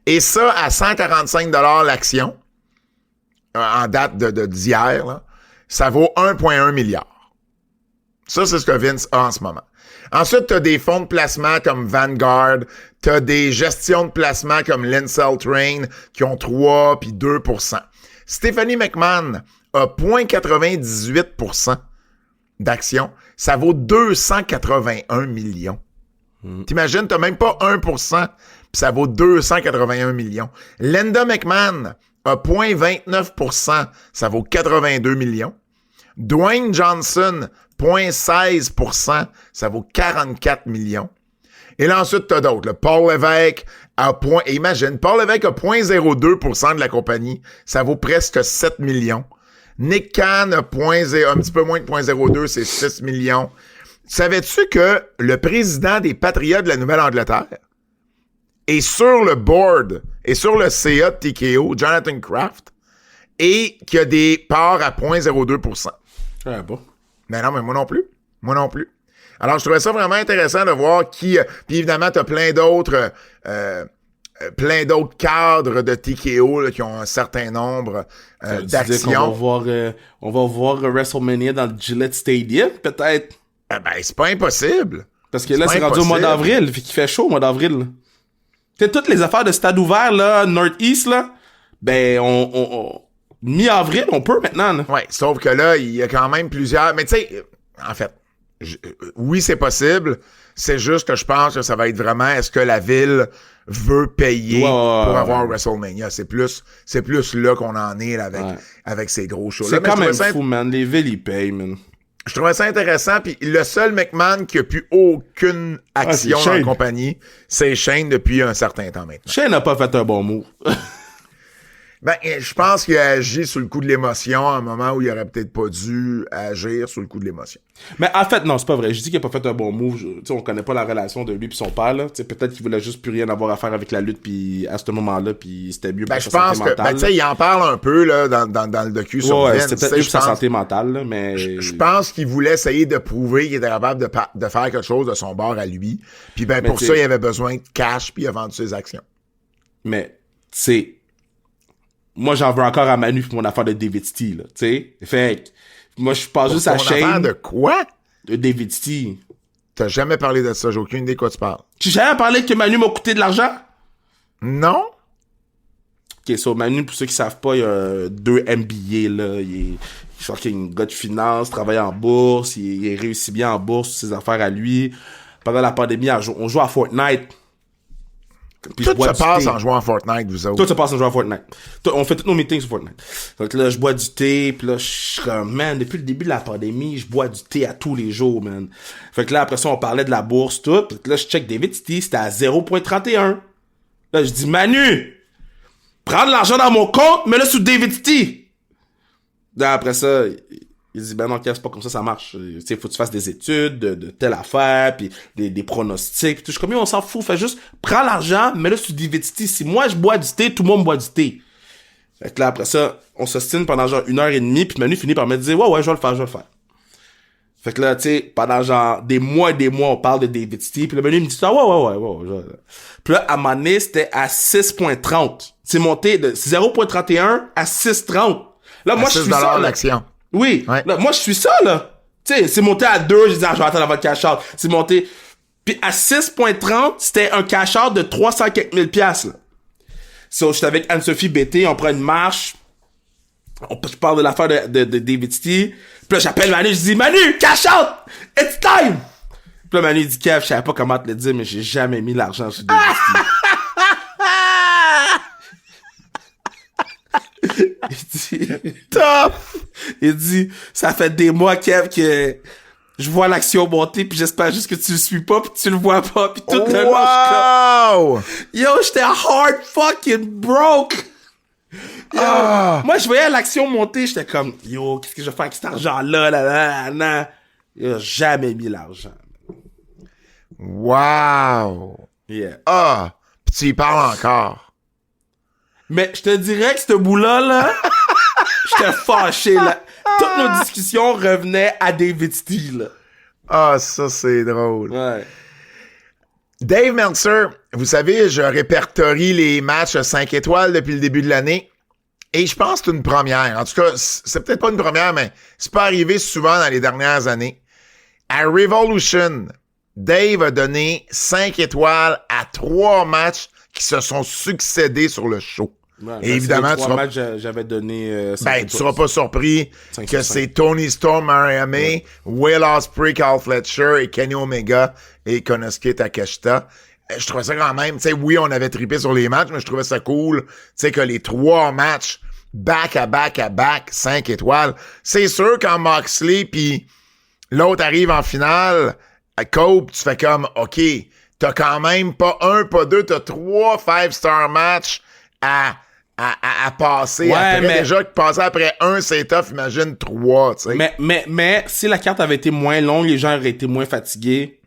Et ça, à 145$ l'action, en date d'hier, là, ça vaut 1,1 milliard. Ça, c'est ce que Vince a en ce moment. Ensuite, tu as des fonds de placement comme Vanguard, tu as des gestions de placement comme Linsell Train qui ont 3 puis 2%. Stephanie McMahon a 0,98% d'actions. Ça vaut 281 millions. T'imagines, t'as même pas 1%, puis ça vaut 281 millions. Linda McMahon a 0,29%, ça vaut 82 millions. Dwayne Johnson, 0,16%, ça vaut 44 millions. Et là, ensuite, t'as d'autres. Là. Paul Lévesque a imagine, Paul Lévesque a 0,02% de la compagnie, ça vaut presque 7 millions. Nick Khan a un petit peu moins de 0,02, c'est 6 millions. Savais-tu que le président des Patriots de la Nouvelle-Angleterre est sur le board, et sur le CA de TKO, Jonathan Kraft, et qui a des parts à 0,02%. Ah bon? Mais non, mais moi non plus. Moi non plus. Alors, je trouvais ça vraiment intéressant de voir qui... puis évidemment, t'as plein d'autres cadres de TKO là, qui ont un certain nombre d'actions. On va voir WrestleMania dans le Gillette Stadium, peut-être? C'est pas impossible. Parce que là, c'est rendu au mois d'avril, fait qu'il fait chaud au mois d'avril. Tu sais, toutes les affaires de stade ouvert, là, Northeast, là, mi-avril, on peut maintenant, là. Ouais, sauf que là, il y a quand même plusieurs... Mais tu sais, en fait, oui, c'est possible. C'est juste que je pense que ça va être vraiment... Est-ce que la ville veut payer pour avoir WrestleMania? C'est plus là qu'on en est là, avec ces gros shows-là. C'est quand même fou, man. Les villes, ils payent, man. Je trouvais ça intéressant. Puis le seul McMahon qui a plus aucune action dans la compagnie, c'est Shane depuis un certain temps maintenant. Shane n'a pas fait un bon move. Je pense qu'il a agi sous le coup de l'émotion à un moment où il aurait peut-être pas dû agir sous le coup de l'émotion. Mais en fait, non, c'est pas vrai. Je dis qu'il a pas fait un bon move. On connaît pas la relation de lui et son père, là. Peut-être qu'il voulait juste plus rien avoir à faire avec la lutte puis à ce moment-là, puis c'était mieux pour sa santé mentale. Tu sais, il en parle un peu là dans le docu sur Vince. C'était peut-être mieux pour sa santé mentale, là, mais... Je pense qu'il voulait essayer de prouver qu'il était capable de faire quelque chose de son bord à lui. Puis pour ça, il avait besoin de cash puis il a vendu ses actions. Mais, c'est... Moi, j'en veux encore à Manu pour mon affaire de David Stee, là, tu sais. Fait que, moi, je suis pas juste à Shane. Affaire de quoi? De David Stee. T'as jamais parlé de ça, j'ai aucune idée de quoi tu parles. Tu as jamais parlé que Manu m'a coûté de l'argent? Non. Ok, so Manu, pour ceux qui savent pas, il y a 2 MBA, là. Il est un gars de finance, travaille en bourse, il réussit bien en bourse, ses affaires à lui. Pendant la pandémie, on joue à Fortnite. Puis tout se passe en jouant à Fortnite, vous autres. Tout se passe en jouant à Fortnite. On fait tous nos meetings sur Fortnite. Donc là, je bois du thé, puis là, je suis comme, man, depuis le début de la pandémie, je bois du thé à tous les jours, man. Fait que là, après ça, on parlait de la bourse, tout. Puis là, je check David Stee, c'était à 0,31. Là, je dis, Manu, prends de l'argent dans mon compte, mets-le sous David Stee. Là, après ça, Il dit, ben non, c'est pas comme ça marche. Tu sais, faut que tu fasses des études de telle affaire, puis des pronostics, pis tout. Je suis comme, on s'en fout, fais juste, prends l'argent, mets-le sur DVTT. Si moi, je bois du thé, tout le monde boit du thé. Fait que là, après ça, on s'ostine pendant genre 1h30, puis Manu finit par me dire, ouais, je vais le faire. Fait que là, tu sais, pendant genre des mois, on parle de DVTT, puis le Manu me dit, ouais. Puis là, à un moment donné, c'était à 6.30. C'est monté de 0.31 à 6.30. Là, moi, je suis ça, l'action. Oui. Ouais. Là, moi, je suis ça, là. Tu sais, c'est monté à 2, je dis, je vais attendre avant le cash-out. C'est monté. Puis à 6.30, c'était un cash-out de 300 quelques mille piastres, là. So, j'étais avec Anne-Sophie BT, on prend une marche. Je parle de l'affaire de DVTT. Puis là, j'appelle Manu, je dis, Manu, cash-out! It's time! Puis là, Manu dit, Kev, je savais pas comment te le dire, mais j'ai jamais mis l'argent sur DVTT. Il dit, top! Il dit, ça fait des mois, Kev, que je vois l'action monter, puis j'espère juste que tu le suis pas, puis tu le vois pas, puis tout le long, yo, j'étais hard fucking broke! Yo, moi, je voyais l'action monter, j'étais comme, yo, qu'est-ce que je vais faire avec cet argent-là, là. Yo, jamais mis l'argent. Wow! Yeah. Pis tu y parles encore. Mais je te dirais que ce bout-là, j'étais fâché, là. Toutes nos discussions revenaient à DVTT, là. Ça, c'est drôle. Ouais. Dave Meltzer, vous savez, je répertorie les matchs 5 étoiles depuis le début de l'année. Et je pense que c'est une première. En tout cas, c'est peut-être pas une première, mais c'est pas arrivé souvent dans les dernières années. À Revolution, Dave a donné 5 étoiles à 3 matchs qui se sont succédés sur le show. Ouais, et évidemment, j'avais donné 5 ben, tu seras pas surpris que c'est Tony Storm, Mariamé, Will Ospreay, Carl Fletcher et Kenny Omega et Konosuke Takeshita. Je trouvais ça quand même, tu sais, oui, on avait trippé sur les matchs, mais je trouvais ça cool, tu sais, que les 3 matchs back à back, 5 étoiles. C'est sûr, quand Moxley puis l'autre arrive en finale, à Cope, tu fais comme, OK, t'as quand même pas 1, pas 2, t'as 3 5-star matchs à passer. Ouais, après, mais déjà, que passer après 1, c'est tough, imagine 3, tu sais. Mais si la carte avait été moins longue, les gens auraient été moins fatigués,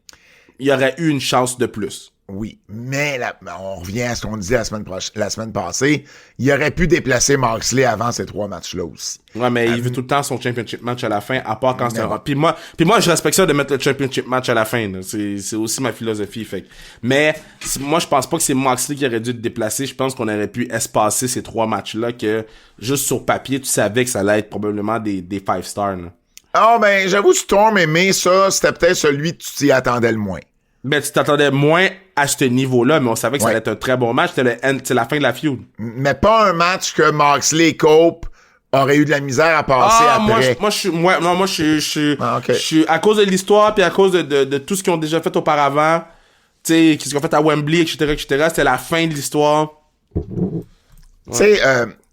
il y aurait eu une chance de plus. Oui, mais on revient à ce qu'on disait la semaine passée. Il aurait pu déplacer Moxley avant ces 3 matchs-là aussi. Ouais, mais il veut tout le temps son championship match à la fin, à part quand c'est un... Puis moi, je respecte ça de mettre le championship match à la fin. Là. C'est aussi ma philosophie. Fait. Mais moi, je pense pas que c'est Moxley qui aurait dû te déplacer. Je pense qu'on aurait pu espacer ces 3 matchs-là que juste sur papier, tu savais que ça allait être probablement des 5 stars. Là. Oh, ben, j'avoue, Storm aimé ça, c'était peut-être celui que tu t'y attendais le moins. Ben, tu t'attendais moins à ce niveau-là, mais on savait que ça allait être un très bon match. C'était la fin de la feud. Mais pas un match que Moxley et Cope auraient eu de la misère à passer après. Moi, je suis, à cause de l'histoire, puis à cause de tout ce qu'ils ont déjà fait auparavant, tu sais, ce qu'ils ont fait à Wembley, etc., c'était la fin de l'histoire. Ouais. Tu sais,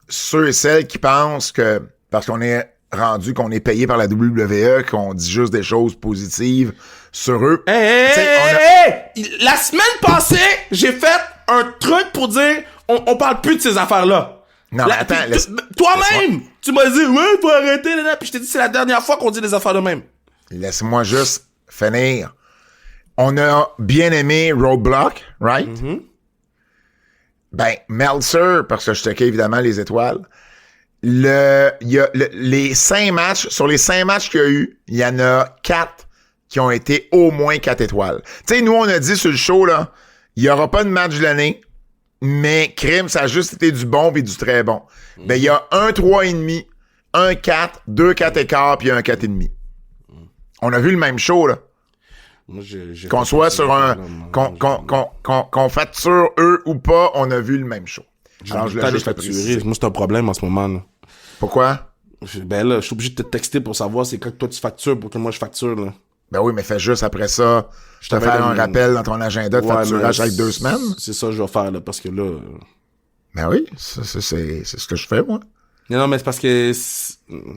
ceux et celles qui pensent que, parce qu'on est rendu qu'on est payé par la WWE, qu'on dit juste des choses positives sur eux. La semaine passée, j'ai fait un truc pour dire on parle plus de ces affaires-là. Non, mais attends. Toi-même, tu m'as dit, ouais, faut arrêter, là, puis je t'ai dit, c'est la dernière fois qu'on dit des affaires de même. Laisse-moi juste finir. On a bien aimé Roadblock, right? Mm-hmm. Ben, Meltzer, parce que je checkais évidemment les étoiles. Les 5 matchs, sur les 5 matchs qu'il y a eu, il y en a 4 qui ont été au moins 4 étoiles. Tu sais, nous, on a dit sur le show, là, il y aura pas de match de l'année, mais crime, ça a juste été du bon et du très bon. Ben, il y a un 3,5, un 4, 2 4 écarts, puis un 4,5. On a vu le même show, là. Moi, qu'on soit sur un... Qu'on facture eux ou pas, on a vu le même show. Alors, je l'ai juste facturé. Moi, c'est un problème en ce moment, là. Pourquoi? Ben là, je suis obligé de te texter pour savoir c'est quand que toi tu factures pour que moi je facture, là. Ben oui, mais fais juste après ça, je te faire un rappel dans ton agenda de facturage chaque 2 semaines. C'est ça que je vais faire, là, parce que là... Ben oui, c'est ce que je fais, moi. Non, mais c'est parce que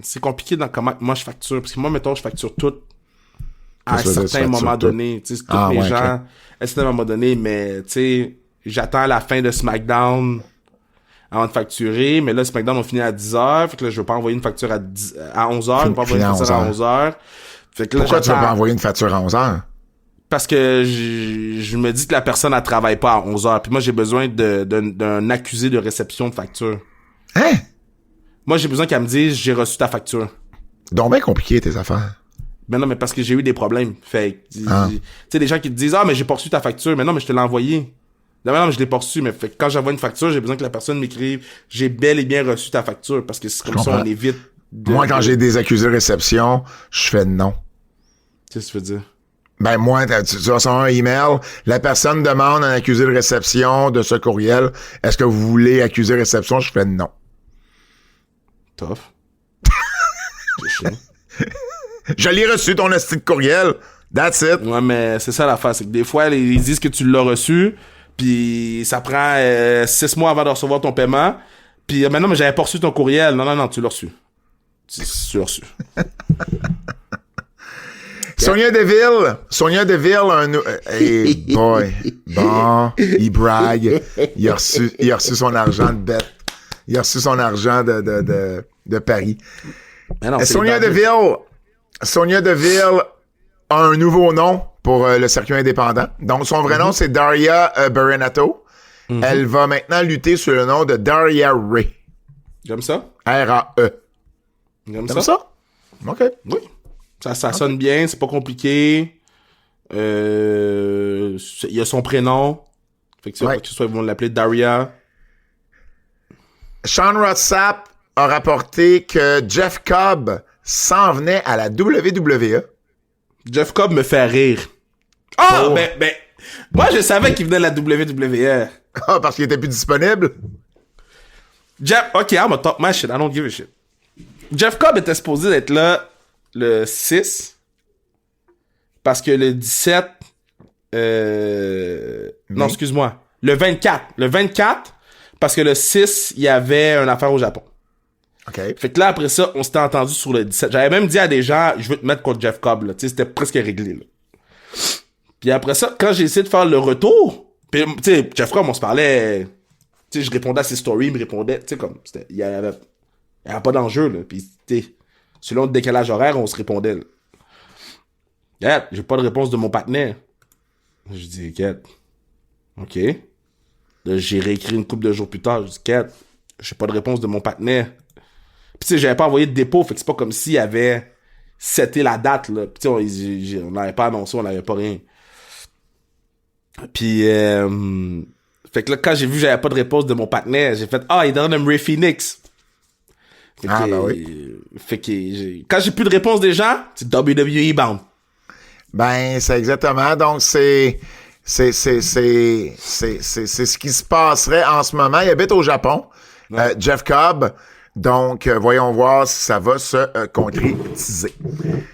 c'est compliqué dans comment moi je facture. Parce que moi, mettons, je facture tout à un certain moment donné. Tu sais, tous les gens, à un certain moment donné, mais tu sais, j'attends la fin de SmackDown avant de facturer. Mais là, SmackDown ont fini à 10h. Fait que là, je veux pas envoyer une facture à 11h. Je veux pas envoyer une facture à 11h. Fait que là, pourquoi tu veux pas envoyer une facture à 11h? Parce que je me dis que la personne, elle travaille pas à 11h. Puis moi, j'ai besoin d'un accusé de réception de facture. Hein? Moi, j'ai besoin qu'elle me dise, j'ai reçu ta facture. Donc, bien compliqué, tes affaires. Ben non, mais parce que j'ai eu des problèmes. Fait tu sais, des gens qui te disent, mais j'ai pas reçu ta facture. Mais non, mais je te l'ai envoyé. Non, mais je l'ai pas reçu. Mais fait que quand j'envoie une facture, j'ai besoin que la personne m'écrive, j'ai bel et bien reçu ta facture. Parce que c'est comme ça, on évite Moi, quand j'ai des accusés de réception, je fais non. Qu'est-ce que tu veux dire? Ben, moi, tu reçois un email, la personne demande un accusé de réception de ce courriel. Est-ce que vous voulez accuser de réception? Je fais non. Tough. C'est chiant. Je l'ai reçu, ton esti de courriel. That's it. Ouais, mais c'est ça l'affaire. C'est que des fois, ils disent que tu l'as reçu, puis ça prend 6 mois avant de recevoir ton paiement. Puis maintenant, mais j'avais pas reçu ton courriel. Non, tu l'as reçu. Tu l'as reçu. Sonia Deville, hey boy, bon, il brague, il a reçu son argent de bête, il a reçu son argent de Paris. Non, Sonia Deville a un nouveau nom pour le circuit indépendant. Donc son vrai nom c'est Daria Berenato. Elle va maintenant lutter sous le nom de Daria Ray. Comme ça? R-A-E. Comme ça? OK. Oui. Ça sonne bien, c'est pas compliqué. Il y a son prénom. Fait que que ce soit, ils vont l'appeler Daria. Sean Ross Sapp a rapporté que Jeff Cobb s'en venait à la WWE. Jeff Cobb me fait rire. Ben, moi je savais qu'il venait de la WWE. Ah, parce qu'il était plus disponible? OK, I'm a talk my shit, I don't give a shit. Jeff Cobb était supposé d'être là le 6, parce que le 17, non, excuse-moi, le 24, parce que le 6, il y avait une affaire au Japon. OK. Fait que là, après ça, on s'était entendu sur le 17. J'avais même dit à des gens, je veux te mettre contre Jeff Cobb, là. Tu sais, c'était presque réglé, là. Puis après ça, quand j'ai essayé de faire le retour, puis, tu sais, Jeff Cobb, on se parlait, tu sais, je répondais à ses stories, il me répondait, tu sais, comme, il y avait pas d'enjeu, là. Puis, tu sais, selon le décalage horaire, on se répondait, là. Yeah, j'ai pas de réponse de mon partenaire. Je dis, Kate. OK. Là, j'ai réécrit une couple de jours plus tard. Je dis, Kate, j'ai pas de réponse de mon partenaire. Puis, tu sais, j'avais pas envoyé de dépôt. Fait que c'est pas comme s'il avait seté la date, là. Puis, tu sais, on n'avait pas annoncé, on n'avait pas rien. Puis, fait que là, quand j'ai vu que j'avais pas de réponse de mon partenaire, j'ai fait, il donne Ray Phoenix. Fait que quand j'ai plus de réponse des gens, c'est WWE bound. Ben, c'est exactement. Donc, c'est ce qui se passerait en ce moment. Il habite au Japon, Jeff Cobb. Donc, voyons voir si ça va se concrétiser.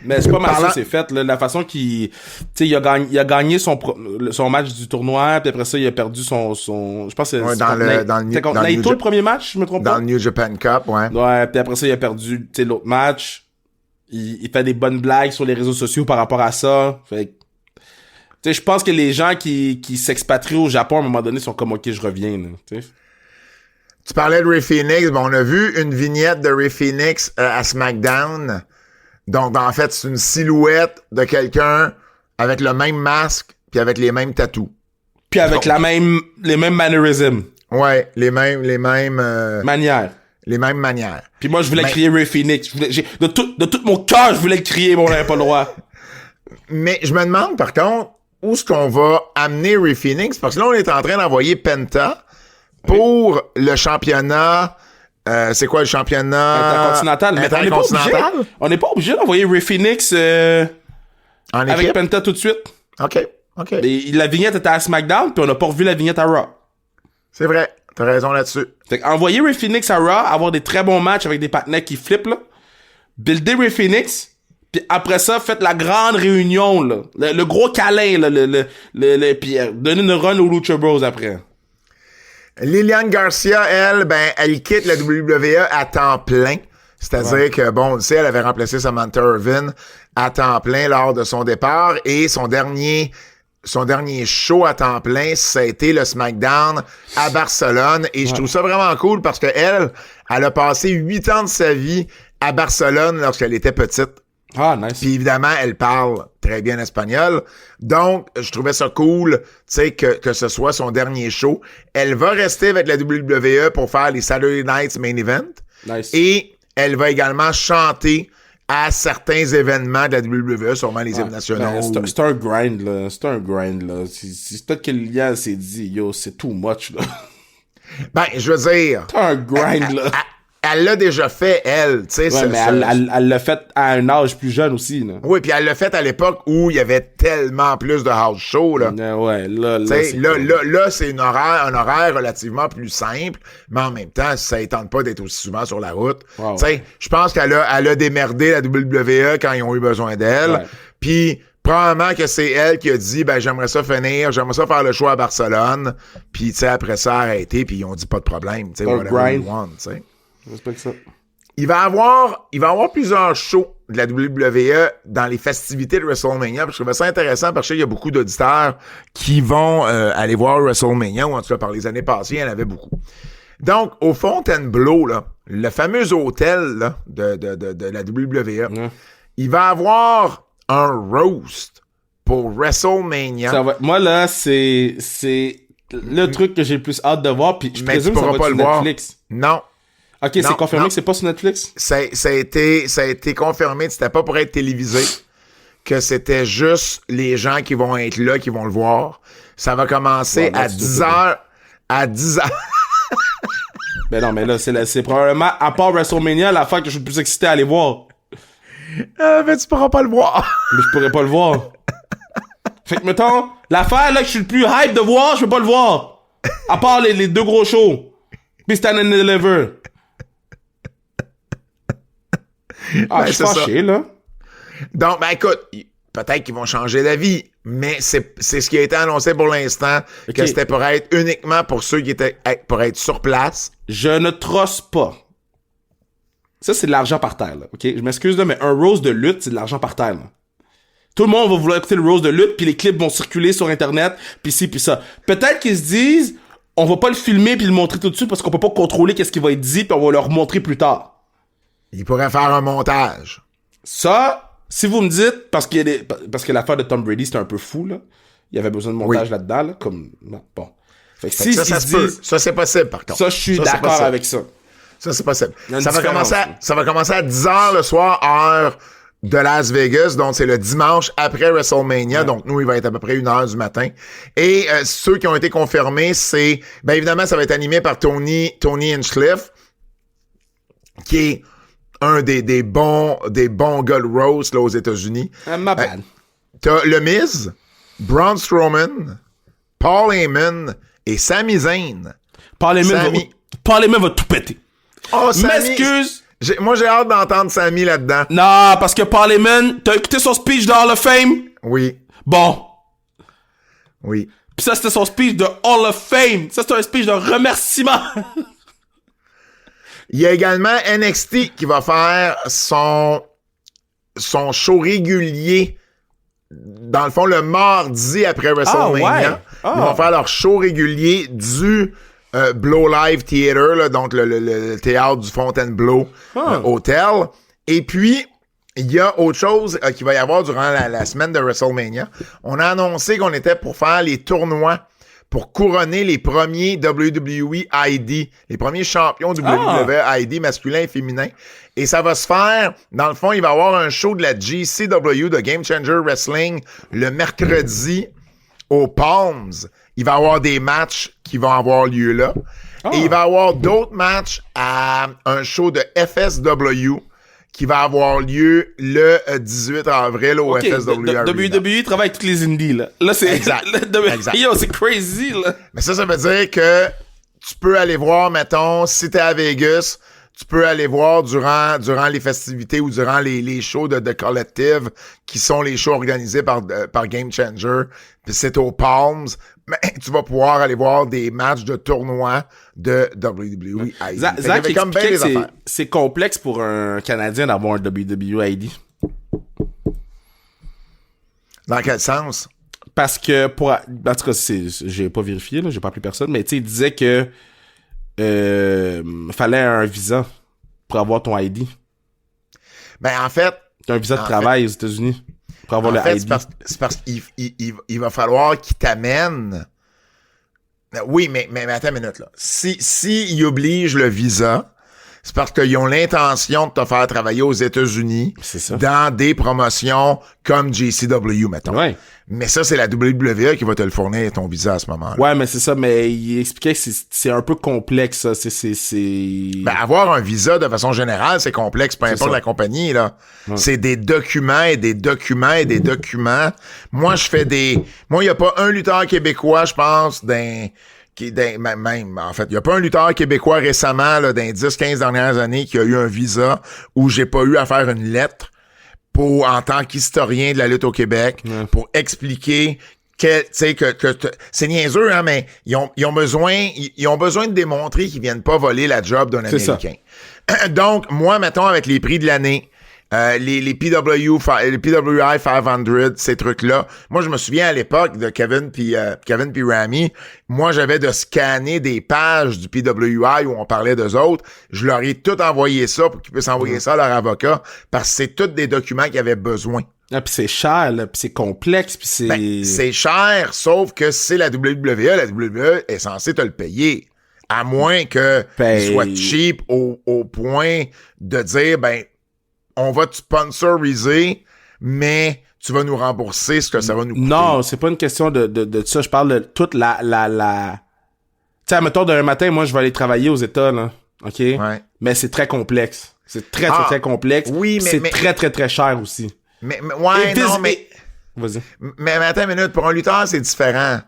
Mais c'est pas mal ça, c'est fait. Là, la façon qu'il... Tu sais, il a gagné son match du tournoi, puis après ça, il a perdu son je pense que c'est... dans le Naito, le premier match, je me trompe pas? Dans le New Japan Cup, ouais. Ouais, puis après ça, il a perdu, tu sais, l'autre match. Il fait des bonnes blagues sur les réseaux sociaux par rapport à ça. Fait que... Tu sais, je pense que les gens qui s'expatrient au Japon, à un moment donné, sont comme, OK, je reviens, là, tu sais. Tu parlais de Ray Phoenix. Bon, on a vu une vignette de Ray Phoenix à SmackDown. Donc, en fait, c'est une silhouette de quelqu'un avec le même masque puis avec les mêmes tatous. Puis avec les mêmes mannerisms. Ouais, les mêmes manières. Les mêmes manières. Puis moi, je voulais crier Ray Phoenix. De tout mon cœur, je voulais le crier, mais on n'avait pas le droit. Mais je me demande, par contre, où est-ce qu'on va amener Ray Phoenix? Parce que là, on est en train d'envoyer Penta pour le championnat. C'est quoi le championnat? Intercontinental. Mais on n'est pas obligé d'envoyer Ray Phoenix avec Penta tout de suite. OK. Et la vignette était à SmackDown, puis on n'a pas revu la vignette à Raw. C'est vrai. T'as raison là-dessus. Fait envoyer Ray Phoenix à Raw, avoir des très bons matchs avec des partenaires qui flippent, là. Builder Ray Phoenix, puis après ça, faites la grande réunion, là. Le gros câlin, là. Puis donnez une run aux Lucha Bros après. Liliane Garcia, elle quitte la WWE à temps plein. C'est-à-dire que, bon, tu sais, elle avait remplacé Samantha Irvin à temps plein lors de son départ et son dernier son dernier show à temps plein, ça a été le SmackDown à Barcelone. Et je trouve ça vraiment cool parce que elle a passé 8 ans de sa vie à Barcelone lorsqu'elle était petite. Ah, nice. Puis évidemment, elle parle très bien espagnol. Donc, je trouvais ça cool, tu sais, que ce soit son dernier show. Elle va rester avec la WWE pour faire les Saturday Night Main Event. Nice. Et elle va également chanter à certains événements de la WWE, sûrement les hymnes nationaux. Ben, c'est un grind, là. C'est un grind, là. C'est peut-être que Liliane s'est dit, yo, c'est too much, là. Ben, je veux dire... C'est un grind, là. Elle l'a déjà fait, elle, tu sais. Ouais, mais elle l'a fait à un âge plus jeune aussi, là. Oui, puis elle l'a fait à l'époque où il y avait tellement plus de house show, là. Ouais, là, c'est un horaire relativement plus simple, mais en même temps, ça ne tente pas d'être aussi souvent sur la route. Wow. Tu sais, je pense qu'elle a démerdé la WWE quand ils ont eu besoin d'elle. Ouais. Puis, probablement que c'est elle qui a dit, ben, j'aimerais ça faire le choix à Barcelone. Puis, tu sais, après ça, arrêter, puis ils ont dit pas de problème, tu sais, whatever you want, tu sais. Respecte ça. Il va avoir plusieurs shows de la WWE dans les festivités de WrestleMania. Je trouvais ça intéressant parce qu'il y a beaucoup d'auditeurs qui vont aller voir WrestleMania, ou en tout cas par les années passées, il y en avait beaucoup. Donc, au Fontainebleau, là, le fameux hôtel là, de la WWE, il va avoir un roast pour WrestleMania. Moi, là, c'est le truc que j'ai le plus hâte de voir, puis je présume que ça va être sur Netflix. Non. OK, c'est confirmé que c'est pas sur Netflix? Ça a été confirmé que c'était pas pour être télévisé, que c'était juste les gens qui vont être là, qui vont le voir. Ça va commencer à 10h. À 10h. Ben non, mais là, c'est probablement, à part WrestleMania, l'affaire que je suis le plus excité à aller voir. Mais tu pourras pas le voir. Mais je pourrais pas le voir. Fait que, mettons, l'affaire là que je suis le plus hype de voir, je peux pas le voir. À part les deux gros shows. Beast and Deliver. Ah, je suis fâché, là. Donc, ben écoute, peut-être qu'ils vont changer d'avis, mais c'est ce qui a été annoncé pour l'instant, que c'était pour être uniquement pour ceux qui étaient pour être sur place. Je ne trosse pas. Ça, c'est de l'argent par terre, là. OK? Je m'excuse, là, mais un rose de lutte, c'est de l'argent par terre, là. Tout le monde va vouloir écouter le rose de lutte, puis les clips vont circuler sur Internet, puis ci, puis ça. Peut-être qu'ils se disent, on va pas le filmer puis le montrer tout de suite parce qu'on peut pas contrôler qu'est-ce qui va être dit, puis on va leur montrer plus tard. Ils pourraient faire un montage. Ça, si vous me dites, parce que l'affaire de Tom Brady, c'était un peu fou, là. Il y avait besoin de montage là-dedans, là, comme... Bon. Fait que si ça se peut. Ça, c'est possible, par contre. Ça, je suis d'accord avec ça. Ça, c'est possible. Ça va commencer à 10h le soir, heure de Las Vegas, donc c'est le dimanche après WrestleMania, donc nous, il va être à peu près 1h du matin. Et ceux qui ont été confirmés, c'est... Ben évidemment, ça va être animé par Tony Hinchcliffe, qui est un des bons gars de roast là, aux États-Unis. Ma bad. T'as le Miz, Braun Strowman, Paul Heyman et Sami Zayn. Paul Heyman va tout péter. Oh, Sami... M'excuse. Moi, j'ai hâte d'entendre Sami là-dedans. Non, parce que Paul Heyman, t'as écouté son speech de Hall of Fame? Oui. Bon. Oui. Pis ça, c'était son speech de Hall of Fame. Ça, c'était un speech de remerciement. Il y a également NXT qui va faire son show régulier, dans le fond, le mardi après WrestleMania. Ils vont faire leur show régulier du Blow Live Theater, là, donc le théâtre du Fontainebleau Hotel. Et puis, il y a autre chose qu'il va y avoir durant la semaine de WrestleMania. On a annoncé qu'on était pour faire les tournois pour couronner les premiers WWE ID, les premiers champions WWE ID masculin et féminin. Et ça va se faire, dans le fond, il va y avoir un show de la GCW, de Game Changer Wrestling, le mercredi aux Palms. Il va y avoir des matchs qui vont avoir lieu là. Et il va y avoir d'autres matchs à un show de FSW qui va avoir lieu le 18 avril au FSW Arena. WWE travaille toutes les indies, là. Là, c'est... Exact. Exact. Yo, c'est crazy, là. Mais ça veut dire que tu peux aller voir, mettons, si t'es à Vegas, tu peux aller voir durant les festivités ou durant les shows de Collective, qui sont les shows organisés par Game Changer. Puis c'est aux Palms. Mais tu vas pouvoir aller voir des matchs de tournois de WWE ID. Zach expliquait que c'est complexe pour un Canadien d'avoir un WWE ID. Dans quel sens? parce que en tout cas, j'ai pas vérifié, là, j'ai pas appelé personne, mais tu sais, il disait que fallait un visa pour avoir ton ID. Ben, en fait... T'as un visa de travail aux États-Unis pour avoir le ID. C'est parce qu'il va falloir qu'il t'amène... Oui, mais attends une minute, là. Si ils obligent le visa, c'est parce qu'ils ont l'intention de te faire travailler aux États-Unis dans des promotions comme JCW, mettons. Ouais. Mais ça, c'est la WWE qui va te le fournir, ton visa, à ce moment-là. Ouais, mais c'est ça, mais il expliquait que c'est un peu complexe, ça. Ben, avoir un visa, de façon générale, c'est complexe, peu importe la compagnie, là. Ouais. C'est des documents et des documents et des documents. Moi, il y a pas un lutteur québécois, je pense, même, en fait, il y a pas un lutteur québécois récemment, là, dans les 10-15 dernières années, qui a eu un visa où j'ai pas eu à faire une lettre en tant qu'historien de la lutte au Québec, pour expliquer que c'est niaiseux, hein, mais ils ont besoin de démontrer qu'ils viennent pas voler la job d'un Américain. Donc, moi, mettons, avec les prix de l'année, les PWI 500, ces trucs-là. Moi, je me souviens à l'époque de Kevin puis Rami, moi, j'avais de scanner des pages du PWI où on parlait d'eux autres. Je leur ai tout envoyé ça pour qu'ils puissent envoyer ça à leur avocat, parce que c'est tous des documents qu'ils avaient besoin. Ah, pis c'est cher, là, pis c'est complexe, pis c'est... Ben, c'est cher, sauf que c'est la WWE. La WWE est censée te le payer. À moins que il soit cheap au point de dire, ben, on va te sponsoriser, mais tu vas nous rembourser ce que ça va nous coûter. Non, c'est pas une question de ça. Je parle de toute la... Tu sais, admettons, d'un matin, moi, je vais aller travailler aux États, là. OK? Ouais. Mais c'est très complexe. C'est très complexe. Oui, mais... C'est très, très, très cher aussi. Mais Vas-y. Mais attends une minute. Pour un lutteur, c'est différent.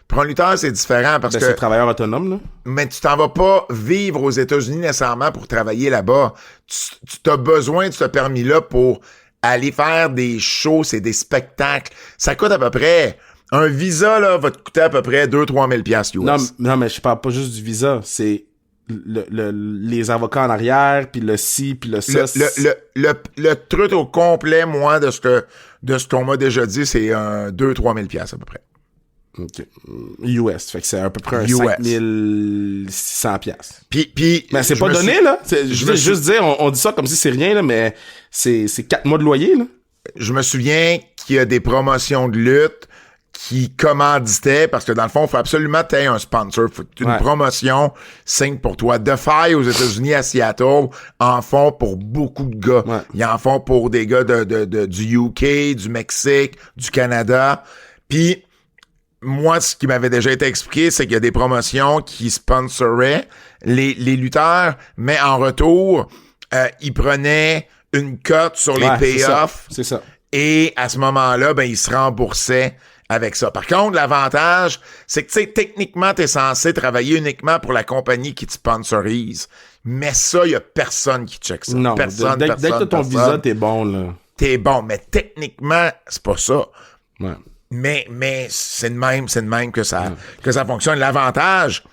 Pour un lutteur, c'est différent parce que... c'est travailleur autonome, là. Mais tu t'en vas pas vivre aux États-Unis nécessairement pour travailler là-bas. Tu as besoin de ce permis-là pour aller faire des shows, c'est des spectacles. Ça coûte à peu près... Un visa, là, va te coûter à peu près 2-3 000 US. Non, mais je parle pas juste du visa. C'est les avocats en arrière, puis le ci, puis le ça. Le truc au complet, moi, de ce qu'on m'a déjà dit, c'est 2-3 000 US à peu près. Okay. US, fait que c'est à peu près un 5600 piastres. Puis mais c'est pas donné, là. Je veux juste dire, on dit ça comme si c'est rien, là, mais c'est 4 mois de loyer, là. Je me souviens qu'il y a des promotions de lutte qui commanditaient, parce que dans le fond, il faut absolument que tu aies un sponsor. Faut une promotion signe pour toi. Defy aux États-Unis, à Seattle, en font pour beaucoup de gars. Ouais. Ils en font pour des gars du UK, du Mexique, du Canada. Puis moi, ce qui m'avait déjà été expliqué, c'est qu'il y a des promotions qui sponsoraient les lutteurs, mais en retour, ils prenaient une cote sur les payoffs. C'est ça. Et à ce moment-là, ben, ils se remboursaient avec ça. Par contre, l'avantage, c'est que, tu sais, techniquement, t'es censé travailler uniquement pour la compagnie qui te sponsorise. Mais ça, il y a personne qui check ça. Non, dès que t'as ton visa, t'es bon, là. T'es bon, mais techniquement, c'est pas ça. Ouais. Mais c'est de même que ça fonctionne. L'avantage,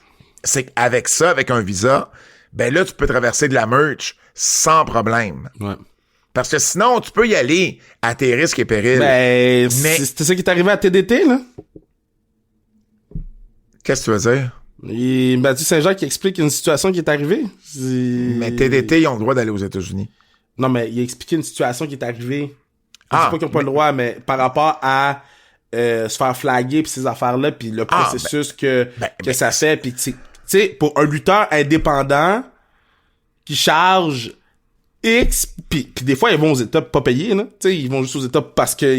c'est qu'avec ça, avec un visa, ben là, tu peux traverser de la merch sans problème. Ouais. Parce que sinon, tu peux y aller à tes risques et périls. Mais c'était ça qui est arrivé à TDT, là? Qu'est-ce que tu veux dire? Mathieu Saint-Jacques qui explique une situation qui est arrivée. Mais TDT, ils ont le droit d'aller aux États-Unis. Non, mais il a expliqué une situation qui est arrivée. Je sais pas qu'ils ont pas le droit, mais par rapport à se faire flaguer pis ces affaires-là, puis le processus que ça fait, puis tu sais, pour un lutteur indépendant qui charge X, puis des fois ils vont aux États pas payés, là. Tu sais, ils vont juste aux États parce que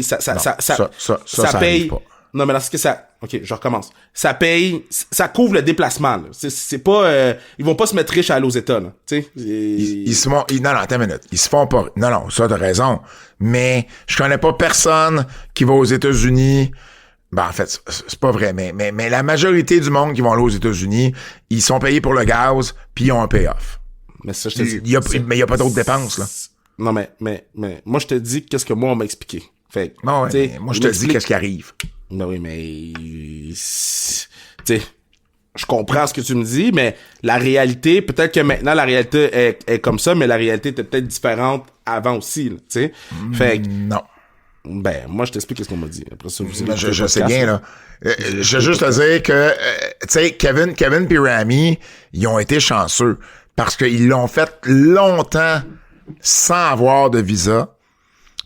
ça paye. Pas. Non, mais là, c'est que ça. Ok, je recommence. Ça paye, ça couvre le déplacement, là. C'est pas, ils vont pas se mettre riches à aller aux États, là. Tu sais. Ils se font, non, attends une minute. Ils se font pas. Non, ça, t'as raison. Mais je connais pas personne qui va aux États-Unis. Ben, en fait, c'est pas vrai, mais la majorité du monde qui vont aller aux États-Unis, ils sont payés pour le gaz, puis ils ont un payoff. Mais ça, je te dis. Mais il y a pas d'autres dépenses, là. Non, mais, moi, je te dis qu'est-ce que moi, on m'a expliqué. Fait, non, ouais, moi, je te dis qu'est-ce qui arrive. Ben oui, mais, tu sais, je comprends ce que tu me dis, mais la réalité, peut-être que maintenant, la réalité est comme ça, mais la réalité était peut-être différente avant aussi, tu sais. Fait non. Ben, moi, je t'explique ce qu'on m'a dit. Après ça, je sais bien, là. Je veux juste te dire que, tu sais, Kevin pis Rami, ils ont été chanceux. Parce qu'ils l'ont fait longtemps sans avoir de visa.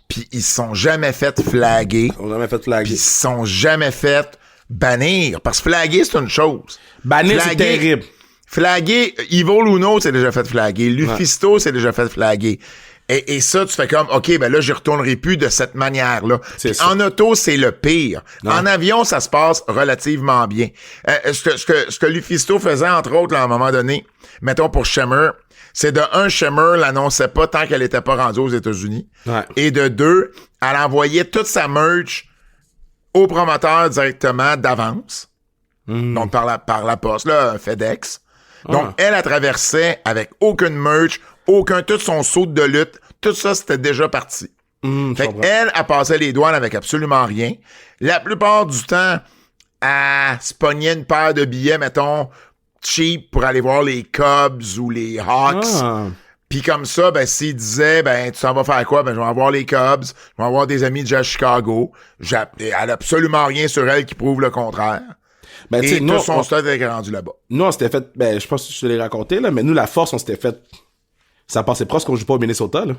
Puis ils se sont jamais fait flaguer. On n'a jamais fait flaguer. Puis ils se sont jamais fait bannir. Parce que flaguer, c'est une chose. Bannir, c'est terrible. Flaguer, Ivo Luno s'est déjà fait flaguer. Lufisto s'est déjà fait flaguer. Et ça, tu fais comme, OK, ben là, j'y retournerai plus de cette manière-là. En auto, c'est le pire. Non. En avion, ça se passe relativement bien. Ce que Lufisto faisait, entre autres, là, à un moment donné, mettons pour Shimmer, c'est de un, Shimmer l'annonçait pas tant qu'elle était pas rendue aux États-Unis. Ouais. Et de deux, elle envoyait toute sa merch au promoteur directement d'avance. Donc, par la poste, là, un FedEx. Donc, elle traversait avec aucune merch, tout son saut de lutte, tout ça, c'était déjà parti. Fait qu'elle, elle passait les douanes avec absolument rien. La plupart du temps, elle se pognait une paire de billets, mettons, cheap pour aller voir les Cubs ou les Hawks. Puis comme ça, ben, s'il disait, ben, tu s'en vas faire quoi? Ben, je vais voir les Cubs, je vais avoir des amis déjà à Chicago. Elle a absolument rien sur elle qui prouve le contraire. Ben, et tout son stade est rendu là-bas. Nous, on s'était fait, ben, je pense que je te l'ai raconté, là, mais nous, la force, on s'était fait, ça passait proche qu'on joue pas au Minnesota, là.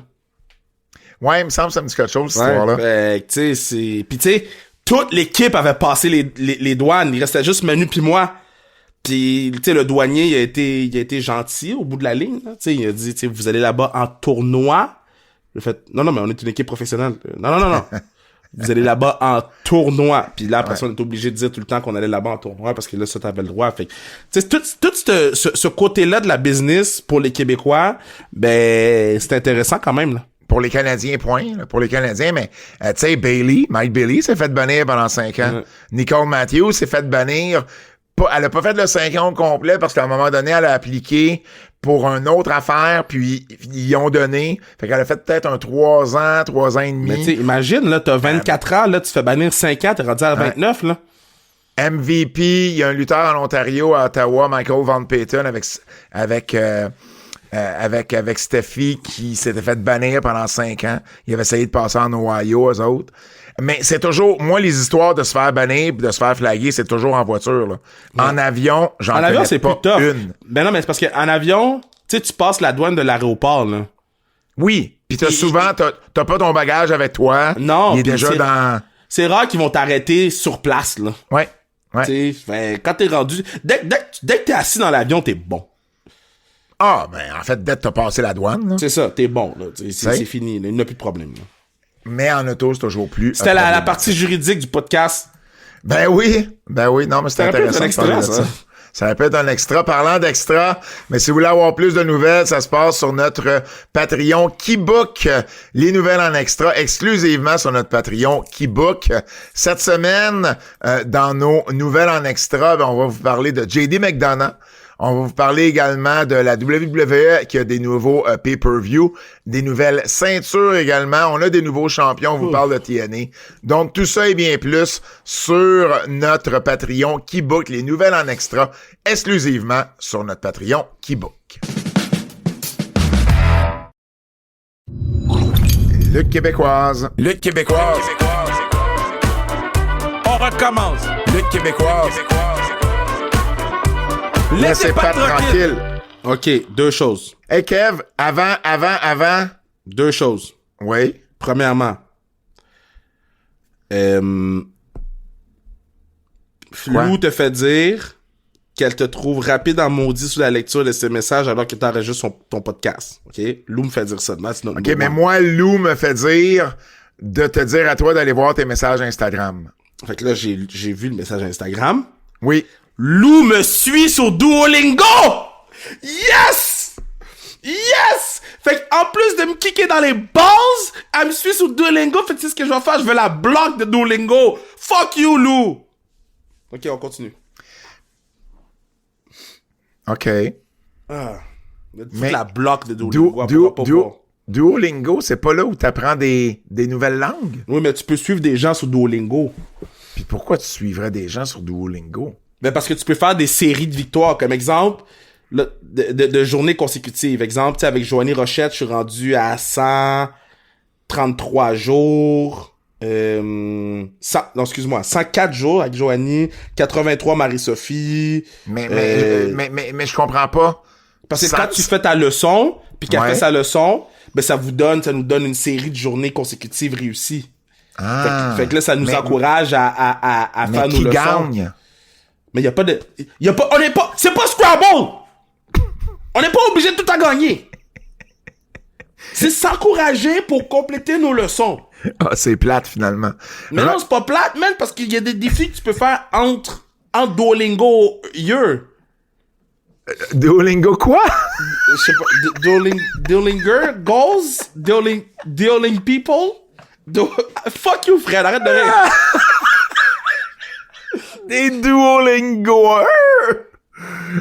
Ouais, il me semble que ça me dit quelque chose, cette histoire-là. Ben, tu sais, c'est, pis tu sais, toute l'équipe avait passé les douanes, il restait juste Manu pis moi. Pis, tu sais, le douanier, il a été gentil au bout de la ligne, là. Tu sais, il a dit, tu sais, vous allez là-bas en tournoi. J'ai fait, non, mais on est une équipe professionnelle. Non. Vous allez là-bas en tournoi. Puis là, après ça, on est obligé de dire tout le temps qu'on allait là-bas en tournoi parce que là, ça, t'avais le droit. Fait que, tu sais, tout ce côté-là de la business pour les Québécois, ben, c'est intéressant quand même, là. Pour les Canadiens, point. Là, pour les Canadiens, mais, tu sais, Mike Bailey s'est fait bannir pendant 5 ans. Nicole Matthews s'est fait bannir. Elle a pas fait le 5 ans complet parce qu'à un moment donné, elle a appliqué pour une autre affaire, puis ils ont donné. Fait qu'elle a fait peut-être un 3 ans et demi. Mais tu sais, imagine, là, t'as 24 ans, là, tu fais bannir 5 ans, t'es rendu à 29, là. MVP, il y a un lutteur en Ontario, à Ottawa, Michael Van Payton, avec Steffi, qui s'était fait bannir pendant 5 ans. Il avait essayé de passer en Ohio, eux autres. Mais c'est toujours, moi, les histoires de se faire bannir pis de se faire flaguer, c'est toujours en voiture, là. Ouais. En avion, j'en connais avion, c'est pas plus tough. une. Ben non, mais c'est parce qu'en avion, tu sais, tu passes la douane de l'aéroport, là. Oui. Pis t'as pas ton bagage avec toi. Non. Il est déjà dans... C'est rare qu'ils vont t'arrêter sur place, là. Ouais. Tu sais, quand t'es rendu, dès que t'es assis dans l'avion, t'es bon. Ah, ben, en fait, dès que t'as passé la douane, là. C'est ça, t'es bon, là. C'est fini, là. Il n'y a plus de problème, là. Mais en auto, c'est toujours plus... C'était la partie juridique du podcast. Ben oui. Non, mais c'était intéressant. Ça peut être un extra. Parlant d'extra, mais si vous voulez avoir plus de nouvelles, ça se passe sur notre Patreon Keybook. Les nouvelles en extra, exclusivement sur notre Patreon Keybook. Cette semaine, dans nos nouvelles en extra, ben, on va vous parler de JD McDonough. On va vous parler également de la WWE qui a des nouveaux pay-per-view, des nouvelles ceintures également. On a des nouveaux champions, on vous parle de TNA. Donc, tout ça et bien plus sur notre Patreon Keybook. Les nouvelles en extra, exclusivement sur notre Patreon Keybook. Lutte québécoise. Lutte québécoise. On recommence. Lutte québécoise. Laissez pas tranquille. OK, 2 choses. Hey Kev, avant. 2 choses. Oui. Premièrement, Flou te fait dire qu'elle te trouve rapide en maudit sous la lecture de ses messages alors que t'enregistres ton podcast. OK? Lou me fait dire ça. OK, mais moi, Lou me fait dire de te dire à toi d'aller voir tes messages Instagram. Fait que là, j'ai vu le message Instagram. Oui. Lou me suit sur Duolingo! Yes! Yes! Fait qu'en plus de me kicker dans les balls, elle me suit sur Duolingo. Fait que c'est ce que je vais faire. Je vais la bloquer de Duolingo. Fuck you, Lou! OK, on continue. OK. Mais la bloque de Duolingo. Duolingo, c'est pas là où t'apprends des nouvelles langues? Oui, mais tu peux suivre des gens sur Duolingo. Puis pourquoi tu suivrais des gens sur Duolingo? Ben parce que tu peux faire des séries de victoires. Comme exemple, de journées consécutives. Exemple, tu sais, avec Joanie Rochette, je suis rendu à 133 jours. excuse-moi, 104 jours avec Joanie, 83 Marie-Sophie. Mais je comprends pas. Parce que quand tu fais ta leçon, puis qu'elle Ouais. fait sa leçon, ben ça nous donne une série de journées consécutives réussies. Ah. Fait que là, ça nous encourage à mais faire nos qui leçons. gagne? Mais c'est pas Scrabble! On n'est pas obligé de tout à gagner. C'est s'encourager pour compléter nos leçons. Ah, c'est plate, finalement. Mais non, c'est pas plate, man, parce qu'il y a des défis que tu peux faire entre Duolingo year. Duolingo quoi? Je sais pas, Duolinger, goals, Duoling people. Fuck you, Fred, arrête de rire. Des Duolingo.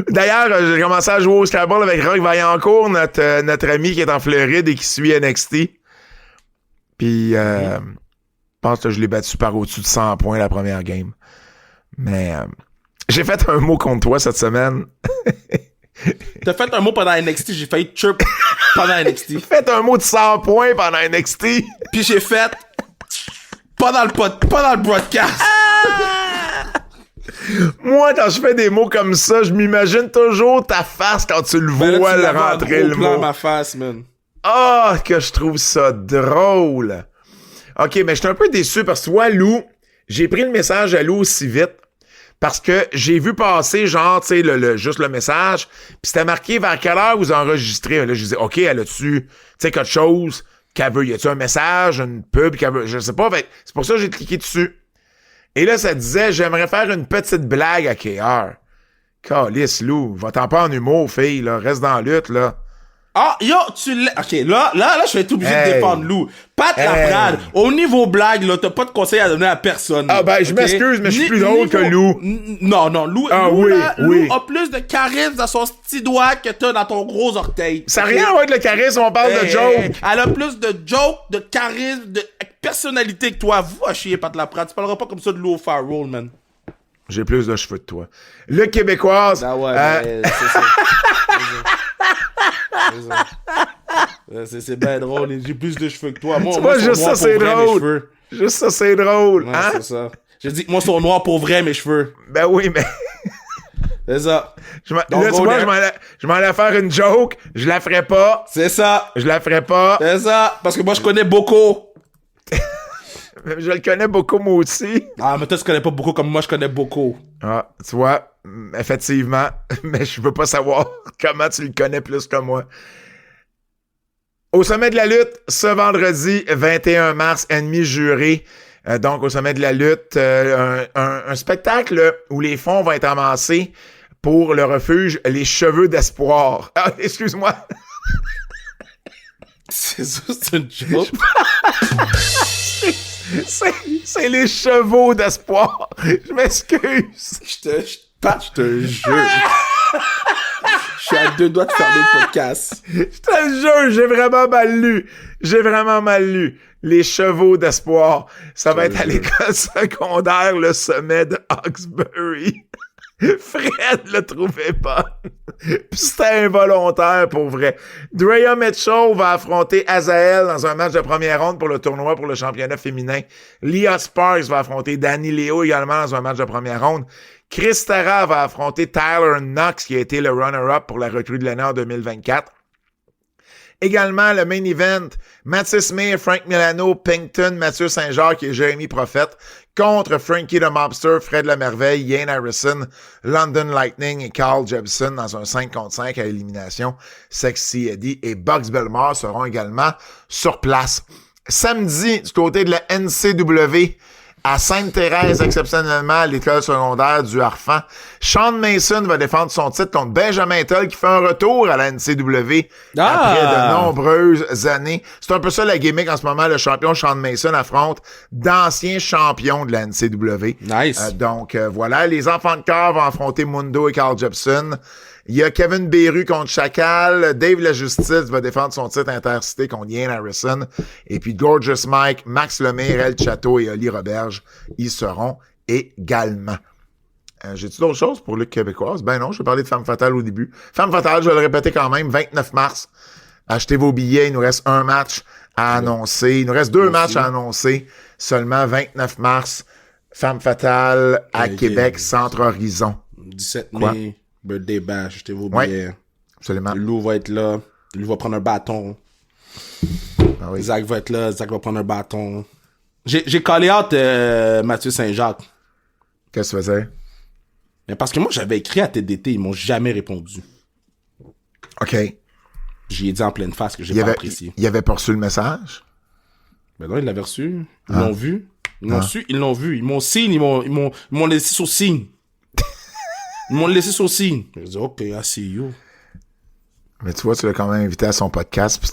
D'ailleurs, j'ai commencé à jouer au Scrabble avec Rock Vaillancourt, notre ami qui est en Floride et qui suit NXT. Puis, je pense que je l'ai battu par au-dessus de 100 points la première game. Mais j'ai fait un mot contre toi cette semaine. T'as fait un mot pendant NXT, j'ai failli chirp pendant NXT. J'ai fait un mot de 100 points pendant NXT. Puis j'ai fait pas dans le broadcast. Moi, quand je fais des mots comme ça, je m'imagine toujours ta face quand tu le Ben là, vois tu le l'avais en rentrer gros le plan mot. à ma face, man. Ah, que je trouve ça drôle. OK, mais je suis un peu déçu parce que toi, Lou, j'ai pris le message à Lou aussi vite parce que j'ai vu passer, genre, tu sais, juste le message, puis c'était marqué vers quelle heure vous enregistrez. Là, je disais, OK, elle a-tu, tu sais, quelque chose qu'elle veut? Y a-tu un message, une pub qu'elle veut? Je sais pas, c'est pour ça que j'ai cliqué dessus. Et là, ça disait, j'aimerais faire une petite blague à quelle heure? Calisse, Lou, va-t'en pas en humour, fille, là, reste dans la lutte, là. Ah, yo, tu l'as. Ok, là, je vais être obligé de Hey. défendre Lou. Pat Hey. Laprade, au niveau blague, là, t'as pas de conseil à donner à personne. Ah, ben, je ok? m'excuse, mais je suis plus drôle que Lou. Non, Lou, Ah, Lou, oui, là, oui. Lou a plus de charisme dans son petit doigt que t'as dans ton gros orteil. Ça n'a Ok? rien à voir avec le charisme, on parle de Hey, joke. hey, elle a plus de joke, de charisme, de personnalité que toi. Va chier, Pat Laprade. Tu parleras pas comme ça de Lou Farrell, man. J'ai plus de cheveux que toi. Le Québécoise. Ah ouais, mais c'est bien drôle. J'ai plus de cheveux que toi. Moi, Tu vois, ils sont juste ça, noirs c'est pour vrai, mes drôle. cheveux. Juste ça, c'est drôle. Ouais, Hein? c'est ça. J'ai dit que moi, ils sont noirs pour vrai, mes cheveux. Ben oui, mais C'est ça. là, Don't tu go vois, there. je m'en allais faire une joke. Je la ferai pas. C'est ça. Je la ferai pas. C'est ça. Parce que moi, je connais beaucoup. Je le connais beaucoup, moi aussi. Ah, mais toi, tu connais pas beaucoup comme moi, je connais beaucoup. Ah, tu vois, effectivement. Mais je veux pas savoir comment tu le connais plus que moi. Au sommet de la lutte, ce vendredi 21 mars, ennemi juré. Donc, au sommet de la lutte, un spectacle où les fonds vont être amassés pour le refuge Les Cheveux d'Espoir. Ah, excuse-moi. C'est juste une joke. C'est Les Chevaux d'Espoir. Je m'excuse. Je te jure. Je suis à 2 doigts de fermer le podcast. Je te jure, j'ai vraiment mal lu. J'ai vraiment mal lu. Les Chevaux d'Espoir. Ça va être à l'école secondaire, le sommet de Hawkesbury. Fred le trouvait pas. Puis c'était involontaire pour vrai. Drea Mitchell va affronter Azael dans un match de première ronde pour le tournoi pour le championnat féminin. Leah Sparks va affronter Danny Leo également dans un match de première ronde. Chris Terra va affronter Tyler Knox qui a été le runner-up pour la recrue de l'année en 2024. Également, le main event, Mathis Smith, Frank Milano, Pinkton, Mathieu Saint-Jacques et Jérémy Prophète contre Frankie the Mobster, Fred Lamerveille, Ian Harrison, London Lightning et Carl Jebson dans un 5 contre 5 à élimination. Sexy Eddie et Bugs Belmore seront également sur place. Samedi, du côté de la NCW, à Sainte-Thérèse, exceptionnellement, à l'école secondaire du Harfang, Sean Mason va défendre son titre contre Benjamin Toll qui fait un retour à la NCW après de nombreuses années. C'est un peu ça la gimmick en ce moment. Le champion Sean Mason affronte d'anciens champions de la NCW. Nice. Donc, voilà. Les enfants de cœur vont affronter Mundo et Carl Jepson. Il y a Kevin Beru contre Chacal. Dave La Justice va défendre son titre intercité contre Ian Harrison. Et puis Gorgeous Mike, Max Lemire, El Chateau et Oli Roberge, ils seront également. J'ai-tu d'autres choses pour Lutte québécoise? Ben non, je vais parler de Femme Fatale au début. Femme Fatale, je vais le répéter quand même, 29 mars. Achetez vos billets. Il nous reste un match à annoncer. Il nous reste deux matchs à annoncer. Seulement 29 mars. Femme fatale à Québec, Centre Horizon. 17 Quoi? mai, birthday bash, achetez vos Ouais. billets. Absolument. Lou va être là. Lou va prendre un bâton. Ah oui. Zach va être là. Zach va prendre un bâton. J'ai callé out Mathieu Saint-Jacques. Qu'est-ce que tu faisais? Mais parce que moi, j'avais écrit à TDT, ils m'ont jamais répondu. OK. J'y ai dit en pleine face que j'ai Il pas avait, apprécié. il avait pas reçu le message? Ben non, ils l'avaient reçu. Ils l'ont vu. Ils l'ont su, ils l'ont vu. Ils m'ont signe, ils m'ont laissé sur signe. Ils m'ont laissé sur signe. J'ai dit, OK, I see you. Mais tu vois, tu l'as quand même invité à son podcast, puis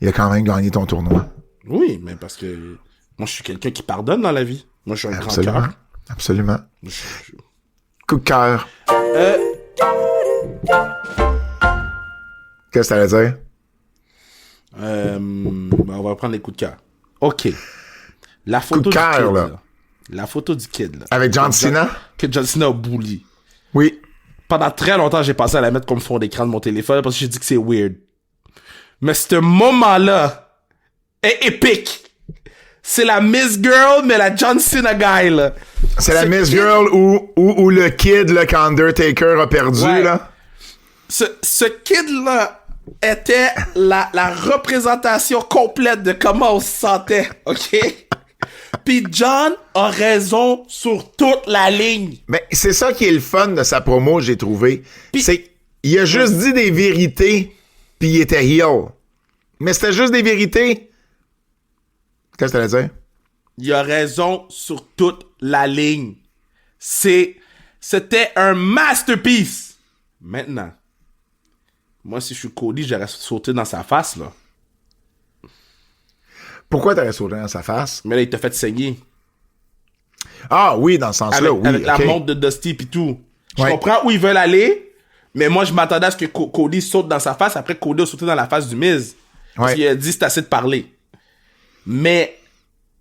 il a quand même gagné ton tournoi. Oui, mais parce que moi, je suis quelqu'un qui pardonne dans la vie. Moi, je suis un grand Absolument. cœur. Absolument. Je- Coup de cœur. Qu'est-ce que t'allais dire? Ben, on va prendre les coups de cœur. OK. La photo Coup de du cœur, kid, là. là. La photo du kid, là. Avec John Cena? Que John Cena a bully. Oui. Pendant très longtemps, j'ai pensé à la mettre comme fond d'écran de mon téléphone parce que j'ai dit que c'est weird. Mais ce moment-là est épique. C'est la Miss Girl, mais la John Cena guy, là. C'est la Ce Miss kid- Girl où le kid, là, qu'Undertaker a perdu, Ouais. là. Ce kid-là était la représentation complète de comment on se sentait, OK? Puis John a raison sur toute la ligne. Mais c'est ça qui est le fun de sa promo, j'ai trouvé. Puis- C'est il a juste dit des vérités, puis il était heel. Mais c'était juste des vérités. Qu'est-ce que t'allais dire? Il a raison sur toute la ligne. C'était un masterpiece. Maintenant, moi, si je suis Cody, j'aurais sauté dans sa face, là. Pourquoi t'aurais sauté dans sa face? Mais là, il t'a fait saigner. Ah oui, dans ce sens-là, oui. Avec la ok. montre de Dusty pis tout. Je Ouais. comprends où ils veulent aller, mais moi, je m'attendais à ce que Cody saute dans sa face. Après, Cody a sauté dans la face du Miz. Parce Ouais. qu'il a dit, c'est assez de parler. Mais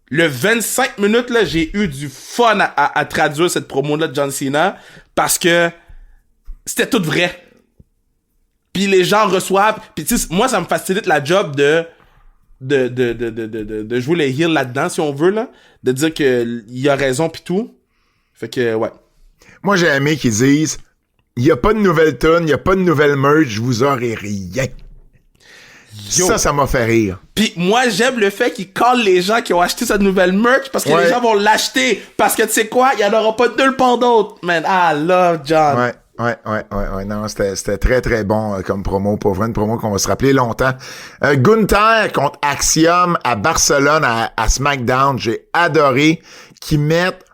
le 25 minutes, là, j'ai eu du fun à traduire cette promo-là de John Cena parce que c'était tout vrai. Puis les gens reçoivent. Puis tu sais, moi, ça me facilite la job de jouer les heels là-dedans, si on veut, là. De dire que il a raison pis tout. Fait que, ouais. Moi, j'ai aimé qu'ils disent il n'y a pas de nouvelle tune, il n'y a pas de nouvelle merch, je vous aurai rien. Yo. Ça m'a fait rire. Puis moi, j'aime le fait qu'il colle les gens qui ont acheté cette nouvelle merch parce que Ouais. les gens vont l'acheter. Parce que tu sais quoi, il y en aura pas nulle part d'autre. Man, I love John. Ouais. Non, c'était très, très bon comme promo. Pour vrai, une promo qu'on va se rappeler longtemps. Gunther contre Axiom à Barcelone à SmackDown. J'ai adoré qu'ils mettent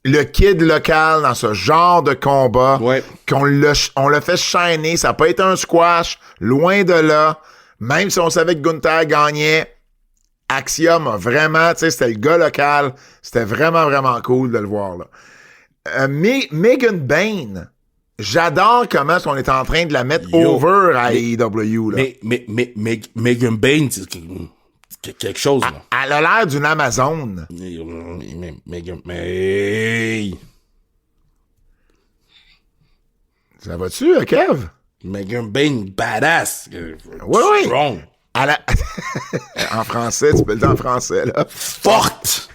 le kid local dans ce genre de combat. Ouais. On l'a fait shiner. Ça n'a pas été un squash. Loin de là. Même si on savait que Gunther gagnait, Axiom a vraiment, tu sais, c'était le gars local. C'était vraiment, vraiment cool de le voir, là. Megan Bain, j'adore comment on est en train de la mettre Yo. over à AEW, là. Mais Megan Bain, c'est quelque chose, là. Elle a l'air d'une Amazon. Megan, mais... Ça va-tu, Kev? Megan Bain, badass. Oui. Strong. Elle a... en français, tu peux le dire en français, là. Forte.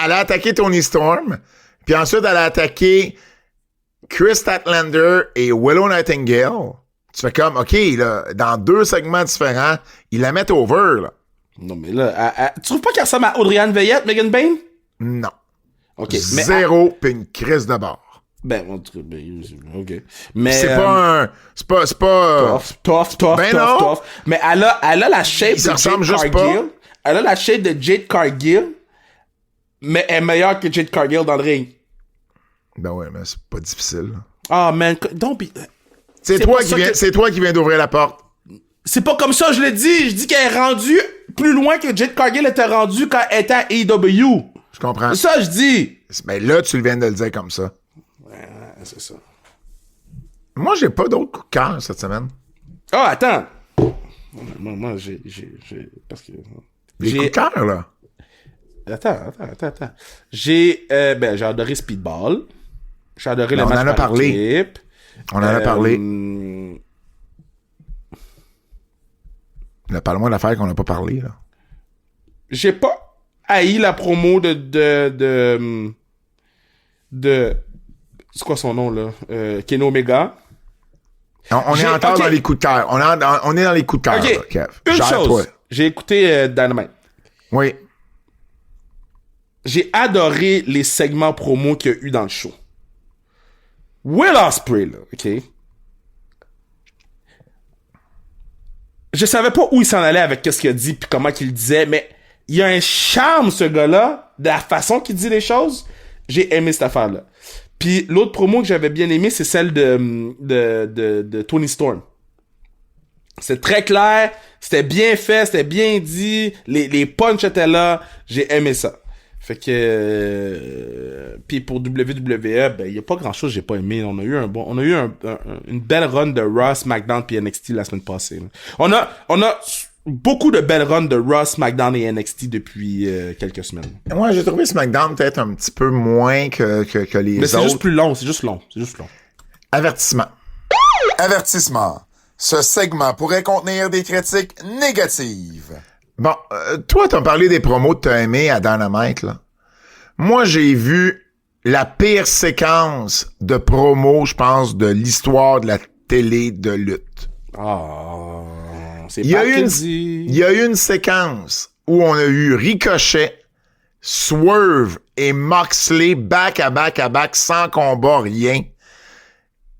Elle a attaqué Tony Storm, puis ensuite, elle a attaqué Chris Statlander et Willow Nightingale. Tu fais comme, OK, là, dans deux segments différents, ils la mettent over, là. Non, mais là, tu trouves pas qu'elle ressemble à Audrey-Anne Veillette, Megan Bain? Non. OK. Mais, Zéro, puis une crise de bord. ben, en tout cas, OK. Mais... C'est pas un... C'est pas... Tough. Ben non. Mais elle a la shape Ça de ressemble Jade juste Cargill. pas. Elle a la shape de Jade Cargill, mais elle est meilleure que Jade Cargill dans le ring. Ben ouais, mais c'est pas difficile. Ah, man, don't be... C'est toi qui viens d'ouvrir la porte. C'est pas comme ça, je l'ai dit. Je dis qu'elle est rendue plus loin que Jade Cargill était rendue quand elle était à AEW. Je comprends. C'est ça, je dis. Ben là, tu viens de le dire comme ça. Ouais, c'est ça. Moi, j'ai pas d'autres coups de cœur cette semaine. Ah, attends. Moi, j'ai... Parce que... Les coups de cœur, là. Attends. J'ai adoré Speedball. J'ai adoré le on match en a parlé. équipe. On en a parlé. Là, parle-moi de l'affaire qu'on n'a pas parlé, là. J'ai pas haï la promo de c'est quoi son nom, là? Kenny Omega. On est encore dans les coups de cœur. On est dans les coups de cœur, OK. là, Kev. Une Gère-toi. chose. J'ai écouté Dynamite. Oui. J'ai adoré les segments promo qu'il y a eu dans le show. Will Ospreay, là, OK? Je savais pas où il s'en allait avec ce qu'il a dit puis comment qu'il le disait, mais il y a un charme, ce gars-là, de la façon qu'il dit les choses. J'ai aimé cette affaire-là. Puis l'autre promo que j'avais bien aimé, c'est celle de Tony Storm. C'est très clair, c'était bien fait, c'était bien dit, les punchs étaient là, j'ai aimé ça. Fait que puis pour WWE, ben il y a pas grand-chose que j'ai pas aimé. On a eu une belle run de Raw, SmackDown puis NXT la semaine passée. Là. On a beaucoup de belles runs de Raw, SmackDown et NXT depuis quelques semaines. Moi, j'ai trouvé SmackDown peut-être un petit peu moins que les Mais autres. c'est juste plus long, c'est juste long. Avertissement. Avertissement. Ce segment pourrait contenir des critiques négatives. Bon, toi, t'as parlé des promos que t'as aimé à Dynamite, là. Moi, j'ai vu la pire séquence de promos, je pense, de l'histoire de la télé de lutte. Ah, c'est Il y pas a eu une séquence où on a eu Ricochet, Swerve et Moxley back à back sans combat, rien.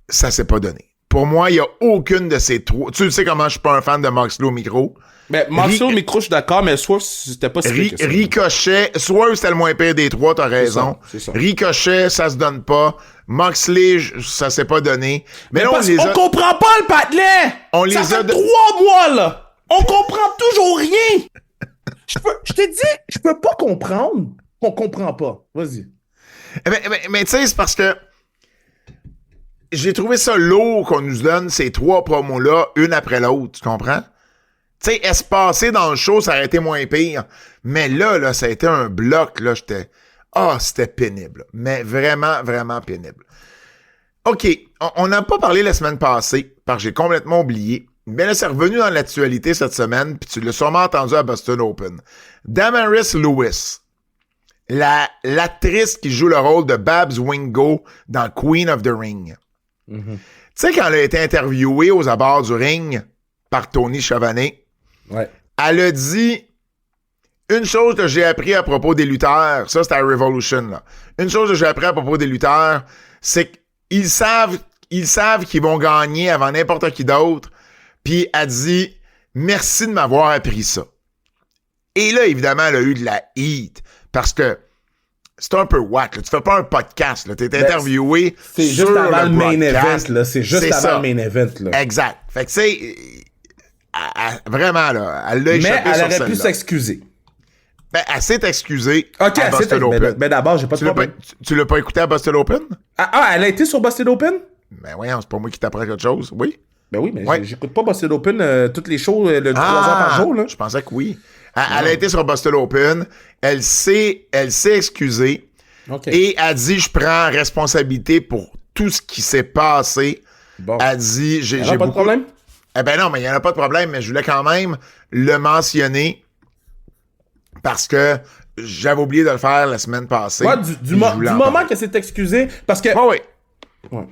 Ça s'est pas donné. Pour moi, il y a aucune de ces trois. Tu sais comment je suis pas un fan de Moxley au micro. Ben, Moxley au micro, je suis d'accord, mais Swerve, c'était pas si pire que ça. Ricochet, Swerve, c'était le moins pire des trois, t'as raison. C'est ça. Ricochet, ça se donne pas. Moxley, ça s'est pas donné. Mais là, on comprend pas le patelin! On les ça a fait de- 3 mois, là! On comprend toujours rien! Je te dis, je peux pas comprendre qu'on comprend pas. Vas-y. Mais tu sais, c'est parce que j'ai trouvé ça lourd qu'on nous donne ces trois promos-là, une après l'autre, tu comprends? Tu sais, espacé dans le show, ça aurait été moins pire. Mais là, ça a été un bloc, là, c'était pénible. Mais vraiment, vraiment pénible. OK, on n'a pas parlé la semaine passée, parce que j'ai complètement oublié. Mais là, c'est revenu dans l'actualité cette semaine, puis tu l'as sûrement entendu à Boston Open. Damaris Lewis, l'actrice qui joue le rôle de Babs Wingo dans Queen of the Ring. Tu sais, quand elle a été interviewée aux abords du ring par Tony Schiavone, Ouais. elle a dit une chose que j'ai appris à propos des lutteurs, ça c'était à Revolution, là. Une chose que j'ai appris à propos des lutteurs, c'est qu'ils savent qu'ils vont gagner avant n'importe qui d'autre, puis elle dit merci de m'avoir appris ça. Et là, évidemment, elle a eu de la heat, parce que c'est un peu whack, là. Tu fais pas un podcast, là. T'es interviewé C'est sur juste avant le main broadcast. event, là. C'est juste C'est avant ça. le main event, là. Exact. Fait que, tu sais, vraiment, là, elle l'a échappé Mais elle sur aurait pu celle-là. s'excuser. Ben, elle s'est excusée Ok, à Boston Open. mais d'abord, j'ai pas de Tu l'as pas, problème. tu l'as pas écouté à Boston Open? Elle a été sur Boston Open? Ben voyons, c'est pas moi qui t'apprends quelque chose. Oui? Ben oui, mais Ouais. j'écoute pas Boston Open toutes les shows de 3 heures par jour, là. Je pensais que oui. Elle a été sur Boston Open. Elle s'est excusée. OK. Et elle dit, je prends responsabilité pour tout ce qui s'est passé. Bon. Elle dit, j'ai Pas de beaucoup... problème? Eh ben non, mais il n'y en a pas de problème, mais je voulais quand même le mentionner parce que j'avais oublié de le faire la semaine passée. Ouais, Puis du je voulais en moment parler. qu'elle s'est excusée, parce que... Ouais, oui. Ouais.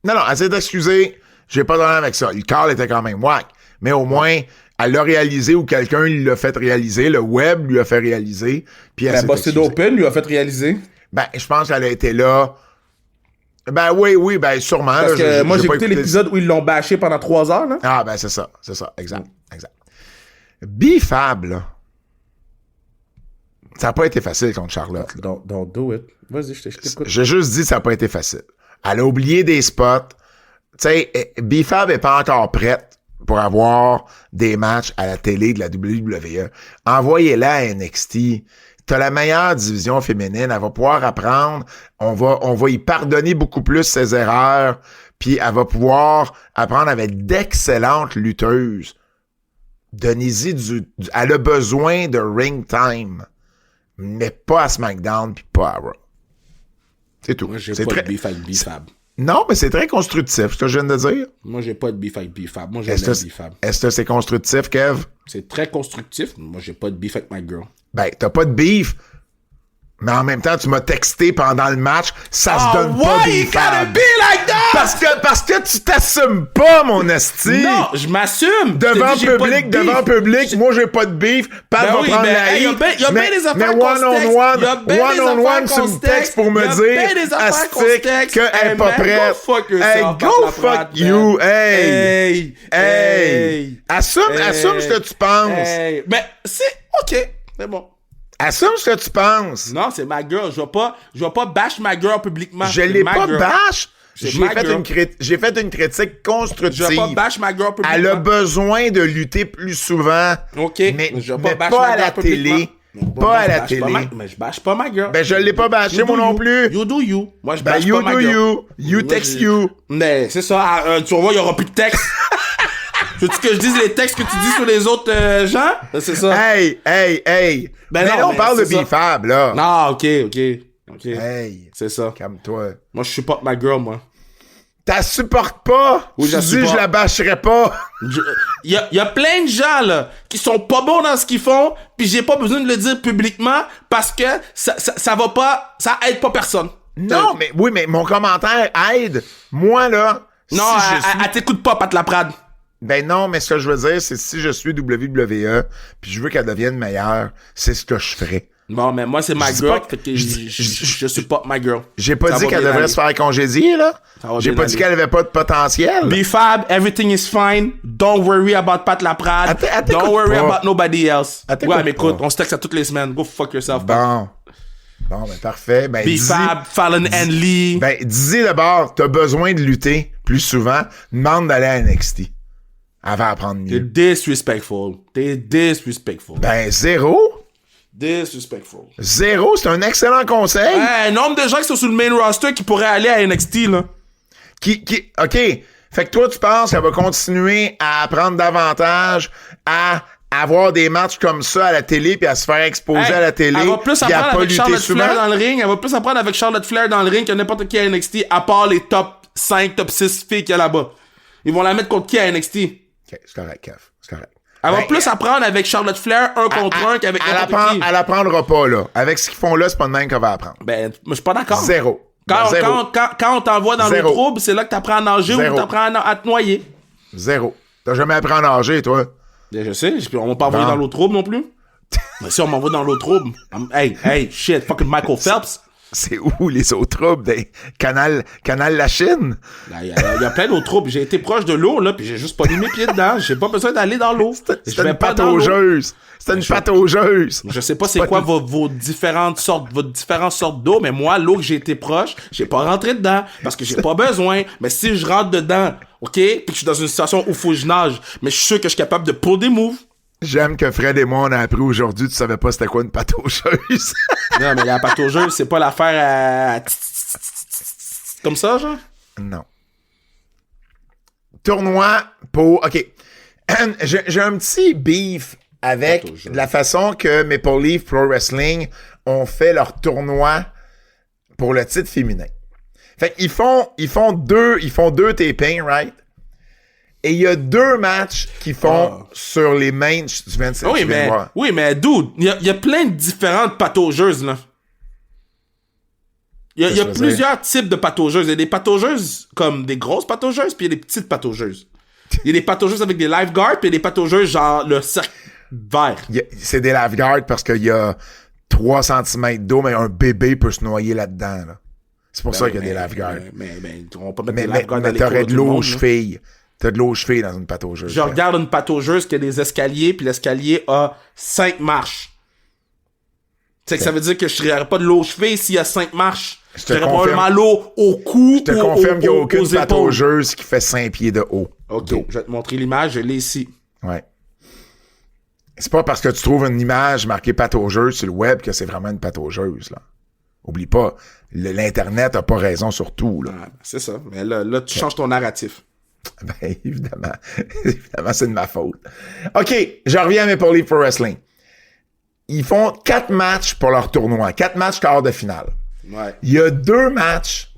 Non, elle s'est excusée. J'ai pas de problème avec ça. Le call était quand même whack. Mais au moins, elle l'a réalisé ou quelqu'un lui l'a fait réaliser. Le web lui a fait réaliser. Puis elle Ben, s'est Boston excusée. Open lui a fait réaliser. Ben, je pense qu'elle a été là. Ben oui, ben sûrement. Parce là, que moi, j'ai pas écouté l'épisode où ils l'ont bâché pendant 3 heures, là. Ah, ben c'est ça, exact. B-Fab, là. Ça n'a pas été facile contre Charlotte. Là. Don't do it. Vas-y, je t'écoute. J'ai juste dit que ça n'a pas été facile. Elle a oublié des spots. Tu sais, B-Fab n'est pas encore prête pour avoir des matchs à la télé de la WWE. Envoyez-la à NXT. T'as la meilleure division féminine. Elle va pouvoir apprendre. On va y pardonner beaucoup plus ses erreurs. Puis elle va pouvoir apprendre avec d'excellentes lutteuses. Donnez-y elle a besoin de ring time. Mais pas à SmackDown puis pas à Raw. C'est tout. Moi, j'ai C'est pas très... de beef avec B-Fab. Non, mais c'est très constructif, ce que je viens de dire. Moi, j'ai pas de beef avec B-Fab. Moi, j'aime B-Fab. Est-ce que c'est constructif, Kev? C'est très constructif. Moi, j'ai pas de beef avec ma girl. Ben, t'as pas de beef. Mais en même temps, tu m'as texté pendant le match, ça se donne pas des femmes. Like that? Parce que tu t'assumes pas, mon esti. Non, je m'assume. Devant public, moi j'ai pas de beef. Pat va prendre la il y a bien des affaires qu'on se texte. one-on-one, tu me textes pour me dire, Astic, qu'elle est pas prête. Hey, go fuck you. Hey. Assume ce que tu penses. Mais c'est OK, c'est bon. Assume ce que tu penses. Non, c'est ma girl. Je vais pas bash ma girl publiquement. Je l'ai pas bash. J'ai fait une critique constructive. Je vais pas bash ma girl publiquement. Elle a besoin de lutter plus souvent. OK. Mais pas à la télé. Pas à la télé. Mais je bâche pas ma girl. Ben, je l'ai pas bâché, moi non plus. You do you. Moi, je bâche pas ma girl. You text you. Mais c'est ça. Tu vois, il y aura plus de texte. Veux-tu que je dise les textes que tu dis sur les autres gens? C'est ça. Hey. Ben mais non, là, on parle de B-Fab, là. Non, OK. Hey. C'est ça. Calme-toi. Moi, je supporte ma girl, moi. T'as supportes pas? Oui, tu dis je la bâcherai pas. Il y a plein de gens, là, qui sont pas bons dans ce qu'ils font, pis j'ai pas besoin de le dire publiquement parce que ça va pas, ça aide pas personne. Non, mais mon commentaire aide. Moi, là. Non, elle t'écoute pas, Pat Laprade. Ben non, mais ce que je veux dire, c'est si je suis WWE, puis je veux qu'elle devienne meilleure, c'est ce que je ferais. Bon, mais moi, c'est ma girl, fait que je supporte ma girl. J'ai pas dit qu'elle devrait se faire congédier, là. J'ai pas dit qu'elle avait pas de potentiel. B-Fab, everything is fine. Don't worry about Pat Laprade. Don't worry about nobody else. Ouais, mais écoute, on se texte à toutes les semaines. Go fuck yourself. Bon, ben parfait. Ben, B-Fab, Fallon and Lee. Ben, dis d'abord, t'as besoin de lutter plus souvent. Demande d'aller à NXT. Elle va apprendre mieux. T'es disrespectful. Ben, zéro. Disrespectful. Zéro, c'est un excellent conseil. Nombre de gens qui sont sur le main roster qui pourraient aller à NXT, là. OK. Fait que toi, tu penses qu'elle va continuer à apprendre davantage, à avoir des matchs comme ça à la télé, puis à se faire exposer à la télé. Elle va plus apprendre avec Charlotte Flair dans le ring. Elle va plus apprendre avec Charlotte Flair dans le ring que n'importe qui à NXT, à part les top 5, top 6 filles qu'il y a là-bas. Ils vont la mettre contre qui à NXT? OK, c'est correct, Kev. C'est correct. Elle va plus apprendre avec Charlotte Flair un contre un qu'avec n'importe qui. Elle apprendra pas, là. Avec ce qu'ils font là, c'est pas de même qu'elle va apprendre. Ben, je suis pas d'accord. Zéro. Quand on t'envoie dans l'eau trouble, c'est là que t'apprends à nager ou t'apprends à te noyer. Zéro. T'as jamais appris à nager, toi. Ben, je sais, on m'a pas envoyé dans l'eau trouble non plus. Mais si on m'envoie dans l'eau trouble, hey, shit, fucking Michael Phelps. C'est où les eaux troubles des Canal La Chine? Il y a plein d'eau troubles. J'ai été proche de l'eau, là, puis j'ai juste pas mis mes pieds dedans. J'ai pas besoin d'aller dans l'eau. C'est une pataugeuse. C'est une pataugeuse. Je sais pas c'est quoi vos différentes sortes d'eau, mais moi, l'eau que j'ai été proche, j'ai pas rentré dedans parce que j'ai pas besoin. Mais si je rentre dedans, OK, puis que je suis dans une situation où faut que je nage, mais je suis sûr que je suis capable de pull des moves. J'aime que Fred et moi, on a appris aujourd'hui, tu savais pas c'était quoi une pataugeuse. Non, mais la pataugeuse, c'est pas l'affaire à... Comme ça, genre? Non. Tournoi pour... OK. J'ai un petit beef avec la façon que Maple Leaf Pro Wrestling ont fait leur tournoi pour le titre féminin. Fait qu'ils font deux tapings, right? Et il y a 2 matchs qui font sur les mains. Oui, mais dude, il y a plein de différentes pataugeuses, là. Il y a plusieurs types de pataugeuses. Il y a des pataugeuses comme des grosses pataugeuses, puis il y a des petites pataugeuses. Il y a des pataugeuses avec des lifeguards, puis il y a des pataugeuses genre le cercle vert. C'est des lifeguards parce qu'il y a 3 cm d'eau, mais un bébé peut se noyer là-dedans, là. C'est pour ça qu'il y a des lifeguards. Mais on va pas mettre des lifeguards dans les t'aurais de l'eau aux chevilles. T'as de l'eau aux chevilles dans une pataugeuse. Je regarde une pataugeuse qui a des escaliers, puis l'escalier a 5 marches. C'est que ça veut dire que je tirerais pas de l'eau aux chevilles s'il y a 5 marches. Je tirerais probablement l'eau au cou. Je te confirme qu'il n'y a aucune pataugeuse qui fait 5 pieds de haut. OK, je vais te montrer l'image, je l'ai ici. Ouais. C'est pas parce que tu trouves une image marquée pataugeuse sur le web que c'est vraiment une pataugeuse, là. Oublie pas, l'Internet a pas raison sur tout, là. Ah, c'est ça. Mais là tu changes ton narratif. Ben, évidemment. Évidemment, c'est de ma faute. OK, je reviens à Maple Leaf Pro Wrestling. Ils font 4 matchs pour leur tournoi. 4 matchs quart de finale. Ouais. Il y a 2 matchs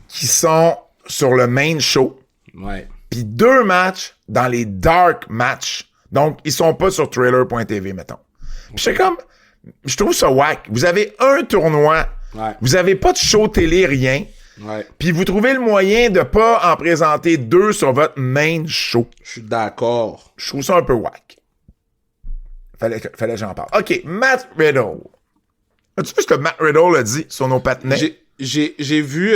qui sont sur le main show. Ouais. Puis 2 matchs dans les dark matchs. Donc, ils sont pas sur trailer.tv, mettons. Puis c'est comme, je trouve ça whack. Vous avez un tournoi, vous avez pas de show télé, rien. Ouais. Puis vous trouvez le moyen de pas en présenter 2 sur votre main show. Je suis d'accord. Je trouve ça un peu whack. Fallait que j'en parle. OK, Matt Riddle. As-tu vu ce que Matt Riddle a dit sur nos patinets? J'ai vu,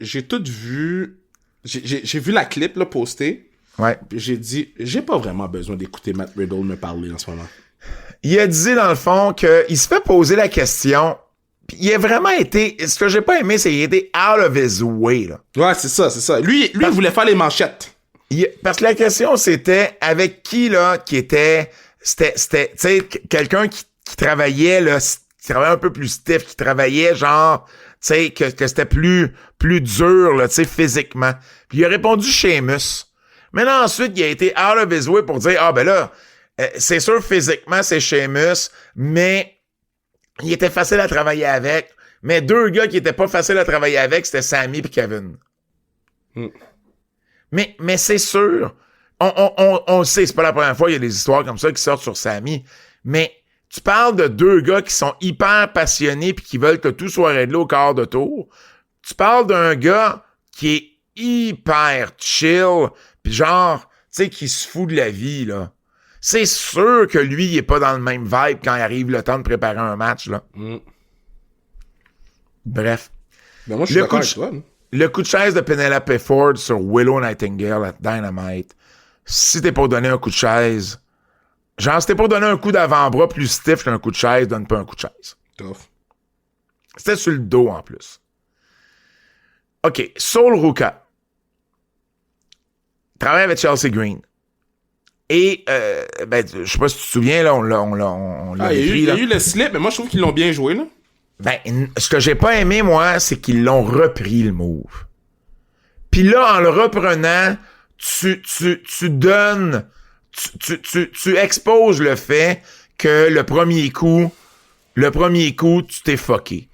j'ai tout vu, j'ai vu la clip, là, postée. Ouais. Puis j'ai dit, j'ai pas vraiment besoin d'écouter Matt Riddle me parler en ce moment. Il a dit, dans le fond, qu'il se fait poser la question. Puis il a vraiment été... Ce que j'ai pas aimé, c'est qu'il a été out of his way, là. Ouais, c'est ça. Lui, il voulait faire les manchettes. Parce que la question, c'était avec qui, là, qui était... C'était tu sais, quelqu'un qui travaillait, là, qui travaillait un peu plus stiff, qui travaillait, genre, tu sais, que c'était plus dur, là, tu sais, physiquement. Puis il a répondu Sheamus. Mais là, ensuite, il a été out of his way pour dire, ah, ben là, c'est sûr, physiquement, c'est Sheamus, mais il était facile à travailler avec. Mais 2 gars qui étaient pas faciles à travailler avec, c'était Sami et Kevin. Mais c'est sûr, on le sait, c'est pas la première fois qu'il y a des histoires comme ça qui sortent sur Sami, mais tu parles de 2 gars qui sont hyper passionnés puis qui veulent que tout soit réglé au quart de tour. Tu parles d'un gars qui est hyper chill puis genre, tu sais, qui se fout de la vie, là. C'est sûr que lui, il est pas dans le même vibe quand il arrive le temps de préparer un match, là. Bref. Ben moi, je suis d'accord avec toi. Le coup de chaise de Penelope Ford sur Willow Nightingale à Dynamite, si t'es pour donner un coup de chaise, genre, si t'es pour donner un coup d'avant-bras plus stiff qu'un coup de chaise, donne pas un coup de chaise. Tough. C'était sur le dos, en plus. OK, Sol Ruka travaille avec Chelsea Green. Et, ben, je sais pas si tu te souviens, là, on l'a écrit, il y a eu le slip, mais moi, je trouve qu'ils l'ont bien joué, là. Ben, ce que j'ai pas aimé, moi, c'est qu'ils l'ont repris, le move. Puis là, en le reprenant, tu donnes... Tu exposes le fait que le premier coup, tu t'es fucké.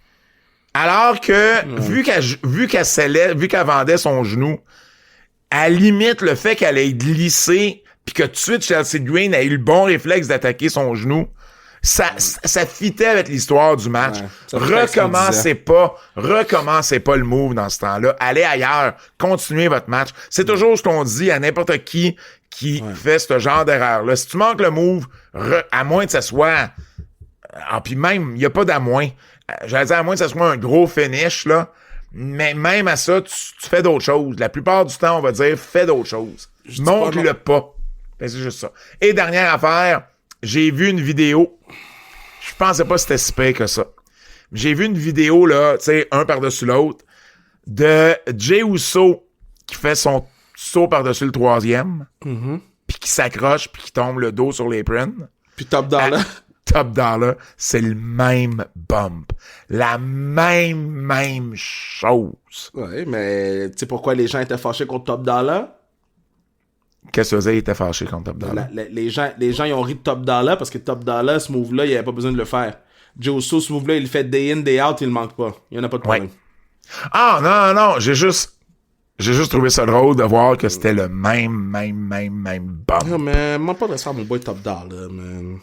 Alors que, vu qu'elle vendait son genou, à la limite, le fait qu'elle ait glissé puis que tout de suite, Chelsea Green a eu le bon réflexe d'attaquer son genou, ça fitait avec l'histoire du match. Ouais, recommencez pas le move dans ce temps-là. Allez ailleurs. Continuez votre match. C'est toujours ce qu'on dit à n'importe qui fait ce genre d'erreur-là. Si tu manques le move, à moins que ça soit... puis même, il n'y a pas d'à moins. J'allais dire à moins que ça soit un gros finish, là. Mais même à ça, tu fais d'autres choses. La plupart du temps, on va dire, fais d'autres choses. Montre-le pas. Ben, c'est juste ça. Et dernière affaire, j'ai vu une vidéo. Je pensais pas que c'était si pire que ça. J'ai vu une vidéo, là, tu sais, un par-dessus l'autre, de Jey Uso qui fait son saut par-dessus le 3e, puis qui s'accroche, puis qui tombe le dos sur l'apron. Puis Top Dollar. Top Dollar, c'est le même bump. La même chose. Ouais, mais tu sais pourquoi les gens étaient fâchés contre Top Dollar? Qu'est-ce que tu veux dire, il était fâché contre Top Dollar? Les gens, ils ont ri de Top Dollar parce que Top Dollar, ce move-là, il avait pas besoin de le faire. Jey Uso, ce move-là, il le fait day in, day out, il le manque pas. Il y en a pas de problème. Ouais. Ah, non, j'ai juste trouvé ça drôle de voir que c'était le même bump. Non, mais moi pas de respect à mon boy Top Dollar, man.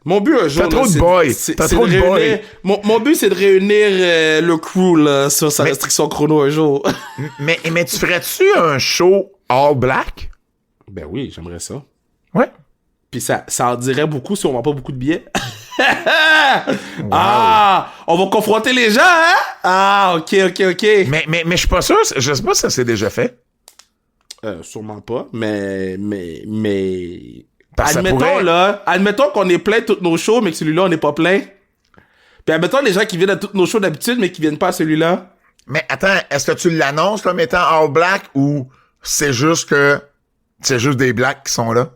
Mon but un jour, T'as trop de boys. T'as trop de boys. Mon but, c'est de réunir le crew là, sur sa restriction chrono un jour. mais tu ferais-tu un show all black? Ben oui, j'aimerais ça. Ouais. Puis ça en dirait beaucoup si on vend pas beaucoup de billets. Wow. Ah! On va confronter les gens, hein? Ah, ok. Mais je suis pas sûr, je sais pas si ça s'est déjà fait. Sûrement pas, mais... Admettons qu'on est plein de tous nos shows, mais que celui-là, on n'est pas plein. Puis admettons les gens qui viennent à tous nos shows d'habitude, mais qui viennent pas à celui-là. Mais attends, est-ce que tu l'annonces comme étant all black ou c'est juste des blacks qui sont là?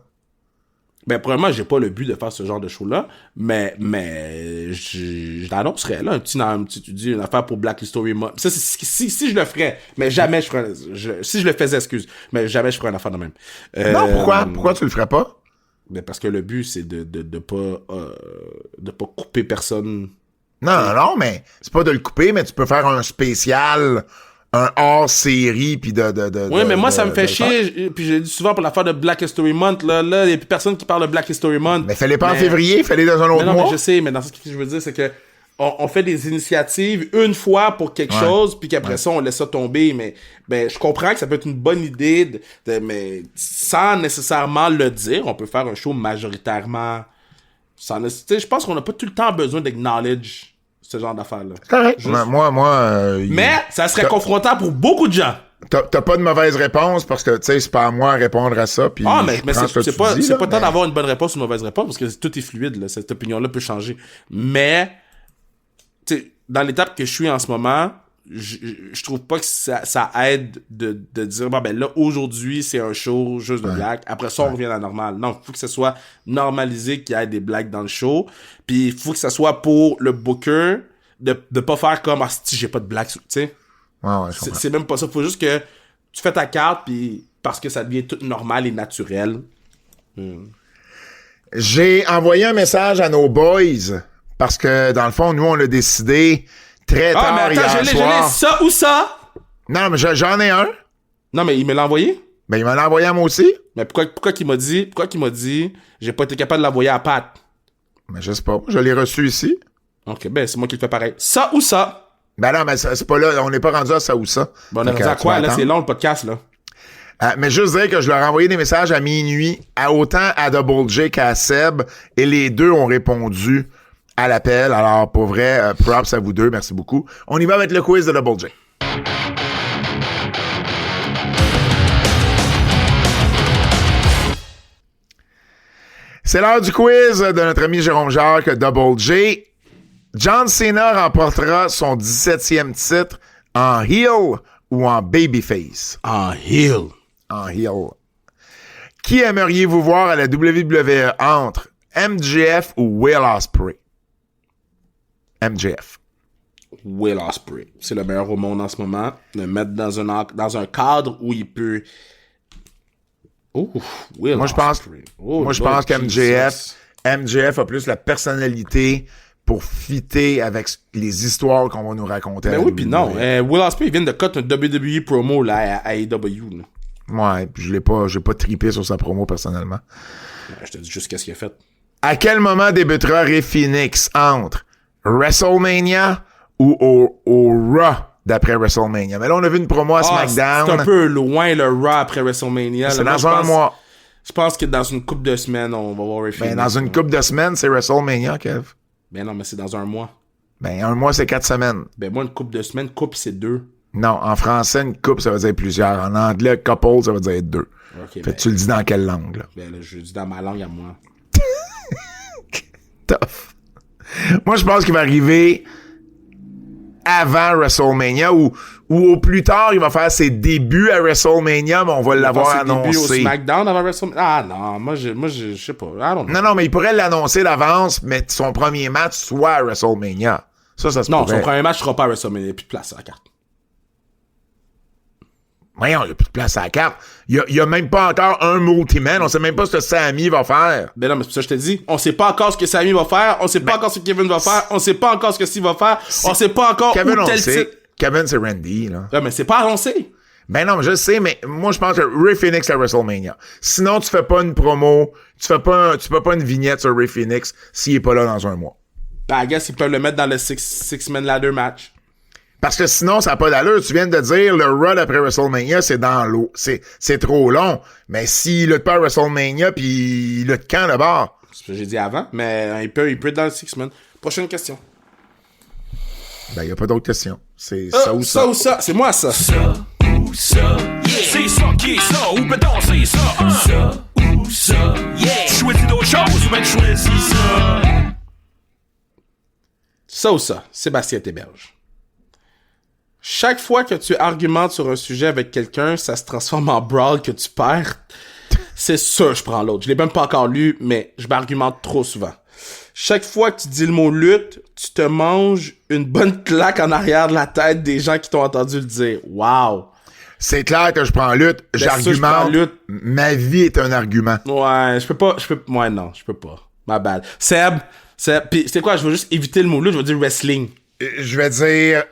Ben, premièrement, j'ai pas le but de faire ce genre de show-là, mais je l'annoncerais, là, tu dis une affaire pour Black History Month. Ça, si je le ferais, mais jamais je ferais, si je le faisais, mais jamais je ferais une affaire de même. Non, pourquoi tu le ferais pas? Ben, parce que le but, c'est de pas couper personne Non, mais c'est pas de le couper, mais tu peux faire un spécial, un hors-série, puis Oui, mais moi, ça me fait chier. Puis j'ai dit souvent pour l'affaire de Black History Month, là, il n'y a plus personne qui parle de Black History Month. Mais fallait pas en février, fallait dans un autre mois. Mais je sais, mais dans ce que je veux dire, c'est que on fait des initiatives une fois pour quelque chose, puis qu'après ça, on laisse ça tomber. Mais ben, je comprends que ça peut être une bonne idée, mais sans nécessairement le dire, on peut faire un show majoritairement... Je pense qu'on n'a pas tout le temps besoin d'acknowledge ce genre d'affaires-là. Correct. Mais ça serait confrontant pour beaucoup de gens. T'as pas de mauvaise réponse parce que, tu sais, c'est pas à moi à répondre à ça. Puis mais c'est pas tant d'avoir une bonne réponse ou une mauvaise réponse parce que tout est fluide, là. Cette opinion-là peut changer. Mais, tu sais, dans l'étape que je suis en ce moment, je trouve pas que ça aide de dire bon ben là aujourd'hui c'est un show juste de blagues, après ça on revient à la normale. Non, faut que ce soit normalisé qu'il y ait des blagues dans le show, puis il faut que ça soit pour le booker de pas faire comme si j'ai pas de blagues, tu sais. C'est même pas ça, faut juste que tu fais ta carte puis parce que ça devient tout normal et naturel. J'ai envoyé un message à nos boys parce que dans le fond nous on a décidé très tard mais attends, je l'ai, ça ou ça? Non, mais j'en ai un. Non, mais il me l'a envoyé? Ben, il me l'a envoyé à moi aussi. Mais pourquoi qu'il m'a dit, j'ai pas été capable de l'envoyer à Pat? Mais je sais pas, je l'ai reçu ici. Ok, ben, c'est moi qui le fais pareil. Ça ou ça? Ben non, mais c'est pas là, on n'est pas rendu à ça ou ça. Bon, on est rendu à quoi, là? C'est long, le podcast, là. Mais juste dire que je leur ai envoyé des messages à minuit, autant à Double J qu'à Seb, et les deux ont répondu à l'appel. Alors, pour vrai, props à vous deux. Merci beaucoup. On y va avec le quiz de Double J. C'est l'heure du quiz de notre ami Jérôme Jacques, Double J. John Cena remportera son 17e titre en heel ou en babyface? En heel. En heel. Qui aimeriez-vous voir à la WWE entre MJF ou Will Ospreay? MJF. Will Ospreay. C'est le meilleur au monde en ce moment. Le mettre dans un cadre où il peut... Will Moi, je pense qu'MJF a plus la personnalité pour fitter avec les histoires qu'on va nous raconter. Ben oui, puis non. Will Ospreay, il vient de cut un WWE promo là, à AEW. Ouais, puis j'ai pas trippé sur sa promo personnellement. Je te dis juste qu'est-ce qu'il a fait. À quel moment débutera Rey Fénix entre WrestleMania ou au Raw d'après WrestleMania? Mais là, on a vu une promo à SmackDown. C'est un peu loin le Raw après WrestleMania. C'est dans un mois. Je pense que dans une couple de semaines, on va voir Rey Fénix. Ben, dans une couple de semaines, c'est WrestleMania, Kev. Ben non, mais c'est dans un mois. Ben, un mois, c'est 4 semaines. Ben moi, une couple de semaines, couple, c'est 2. Non, en français, une couple, ça veut dire plusieurs. En anglais, couple, ça veut dire 2. Okay, fait tu le dis dans quelle langue, là? Ben là, je le dis dans ma langue à moi. Tough. Moi, je pense qu'il va arriver avant WrestleMania ou au plus tard, il va faire ses débuts à WrestleMania, mais on va l'avoir annoncé. Ses débuts au SmackDown avant WrestleMania? Ah non, moi je sais pas. Non, mais il pourrait l'annoncer d'avance, mais son premier match soit à WrestleMania. Ça se pourrait. Non, son premier match sera pas à WrestleMania. Il n'y a plus de place à la carte. Voyons, il n'y a plus de place à la carte. Il y a même pas encore un multi-man. On sait même pas ce que Sami va faire. Ben non, mais c'est pour ça que je te dis. On sait pas encore ce que Sami va faire. On sait pas encore ce que Kevin va faire. On sait pas encore ce que Steve va faire. On sait pas encore Kevin, où tel titre. Kevin, c'est Randy, là. Ouais, mais c'est pas annoncé. Ben non, mais je sais, mais moi, je pense que Rey Fénix à WrestleMania. Sinon, tu fais pas une promo, tu fais pas une vignette sur Rey Fénix s'il est pas là dans un mois. Ben, I guess ils peuvent le mettre dans le six-man ladder match. Parce que sinon, ça n'a pas d'allure. Tu viens de dire, le Raw après WrestleMania, c'est dans l'eau. C'est trop long. Mais s'il lutte pas à WrestleMania, puis il lutte quand, d'abord? C'est ce que j'ai dit avant, mais il peut être dans le six-man. Prochaine question. Ben, il y a pas d'autres questions. C'est ça ou ça. Ça ou ça. C'est moi, ça. Ça ou ça. Yeah. C'est ça qui est ça. Ou ben c'est ça. Ça ou ça. Yeah. Choisis d'autres choses ou ben choisis ça. Ça ou ça. Sébastien Théberge. Chaque fois que tu argumentes sur un sujet avec quelqu'un, ça se transforme en brawl que tu perds. C'est sûr, je prends l'autre. Je l'ai même pas encore lu, mais je m'argumente trop souvent. Chaque fois que tu dis le mot lutte, tu te manges une bonne claque en arrière de la tête des gens qui t'ont entendu le dire. Wow! C'est clair que je prends lutte, j'argumente. Ma vie est un argument. Ouais, je peux pas. Ouais, non, je peux pas. My bad. Seb, pis c'est quoi, je veux juste éviter le mot-là, je veux dire wrestling. Je vais dire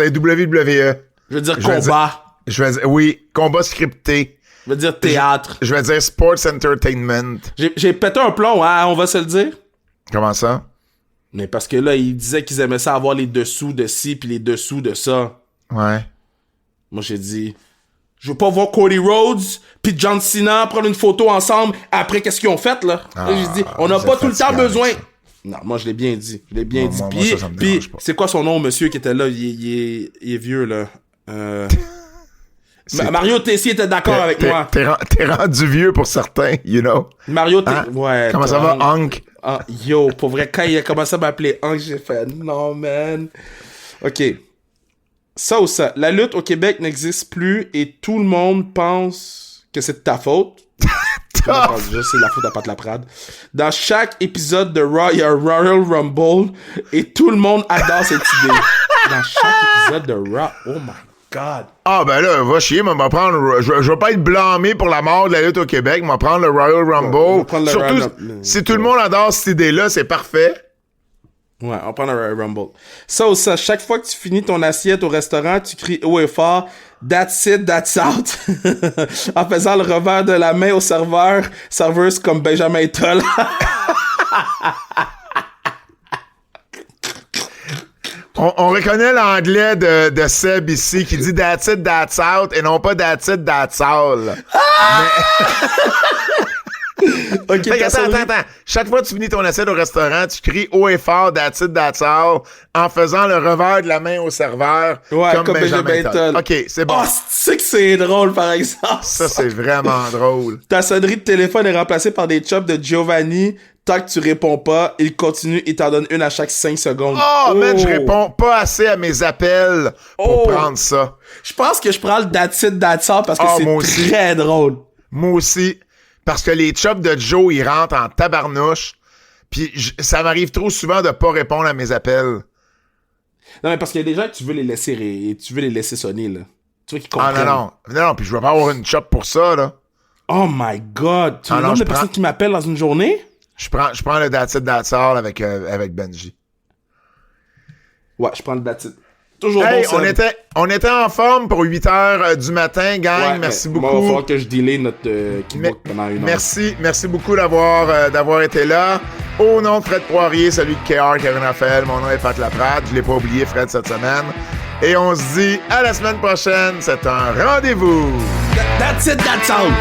WWE. Je veux dire combat. Je vais dire, oui, combat scripté. Je veux dire théâtre. Je vais dire sports entertainment. J'ai pété un plomb, hein, on va se le dire. Comment ça? Mais parce que là, ils disaient qu'ils aimaient ça avoir les dessous de ci pis les dessous de ça. Ouais. Moi, j'ai dit, je veux pas voir Cody Rhodes pis John Cena prendre une photo ensemble après qu'est-ce qu'ils ont fait, là. Là, j'ai dit, on n'a pas tout le temps besoin. Non, moi, je l'ai bien dit. Je l'ai bien dit. Puis, c'est quoi son nom, monsieur qui était là? Il est vieux, là. Mario Tessier était d'accord avec moi. T'es rendu vieux pour certains, you know. Mario Tessier, ouais. Comment ça va, Hank? Ah, yo, pour vrai, quand il a commencé à m'appeler Hank, j'ai fait, non, man. OK. Ça ou ça. La lutte au Québec n'existe plus et tout le monde pense que c'est de ta faute. C'est la faute à Pat Laprade. Dans chaque épisode de Raw, il y a un Royal Rumble et tout le monde adore cette idée. Dans chaque épisode de Raw, oh my God. Ah ben là, va chier, mais je vais pas être blâmé pour la mort de la lutte au Québec, mais on va prendre le Royal Rumble. Surtout, si tout le monde adore cette idée-là, c'est parfait. Ouais, on prend le Royal Rumble. Ça ou ça, chaque fois que tu finis ton assiette au restaurant, tu cries haut et fort « That's it, that's out » en faisant le revers de la main au serveuse comme Benjamin Toll. On reconnaît l'anglais de Seb ici qui dit « That's it, that's out » et non pas « That's it, that's all ». Ok, attends. Chaque fois que tu finis ton assiette au restaurant, tu cries haut et fort that's it, that's all en faisant le revers de la main au serveur comme Benjamin Toll. Ok, c'est bon. Oh, c'est que c'est drôle, par exemple. Ça, c'est vraiment drôle. Ta sonnerie de téléphone est remplacée par des chops de Giovanni. Tant que tu réponds pas, il continue et t'en donne une à chaque 5 secondes. Oh, man, je réponds pas assez à mes appels pour prendre ça. Je pense que je prends le that's it, that's all parce que c'est très drôle. Moi aussi. Parce que les chops de Joe, ils rentrent en tabarnouche. Puis ça m'arrive trop souvent de pas répondre à mes appels. Non, mais parce qu'il y a des gens que tu veux les laisser sonner, là. Tu veux qu'ils comprennent. Ah non, puis je veux pas avoir une chop pour ça, là. Oh my God! Tu veux le nombre de personnes qui m'appellent dans une journée? Je prends le That's It, That's All avec Benji. Ouais, je prends le That's It. Toujours hey, bon, on était en forme pour 8h du matin, gang. Ouais, merci beaucoup. Il va falloir que je delay notre Keybook pendant une heure. Merci beaucoup d'avoir été là. Au nom de Fred Poirier, celui de KR, Kevin Raphaël, mon nom est Pat Laprade. Je l'ai pas oublié, Fred, cette semaine. Et on se dit à la semaine prochaine. C'est un rendez-vous. That's it, that's all.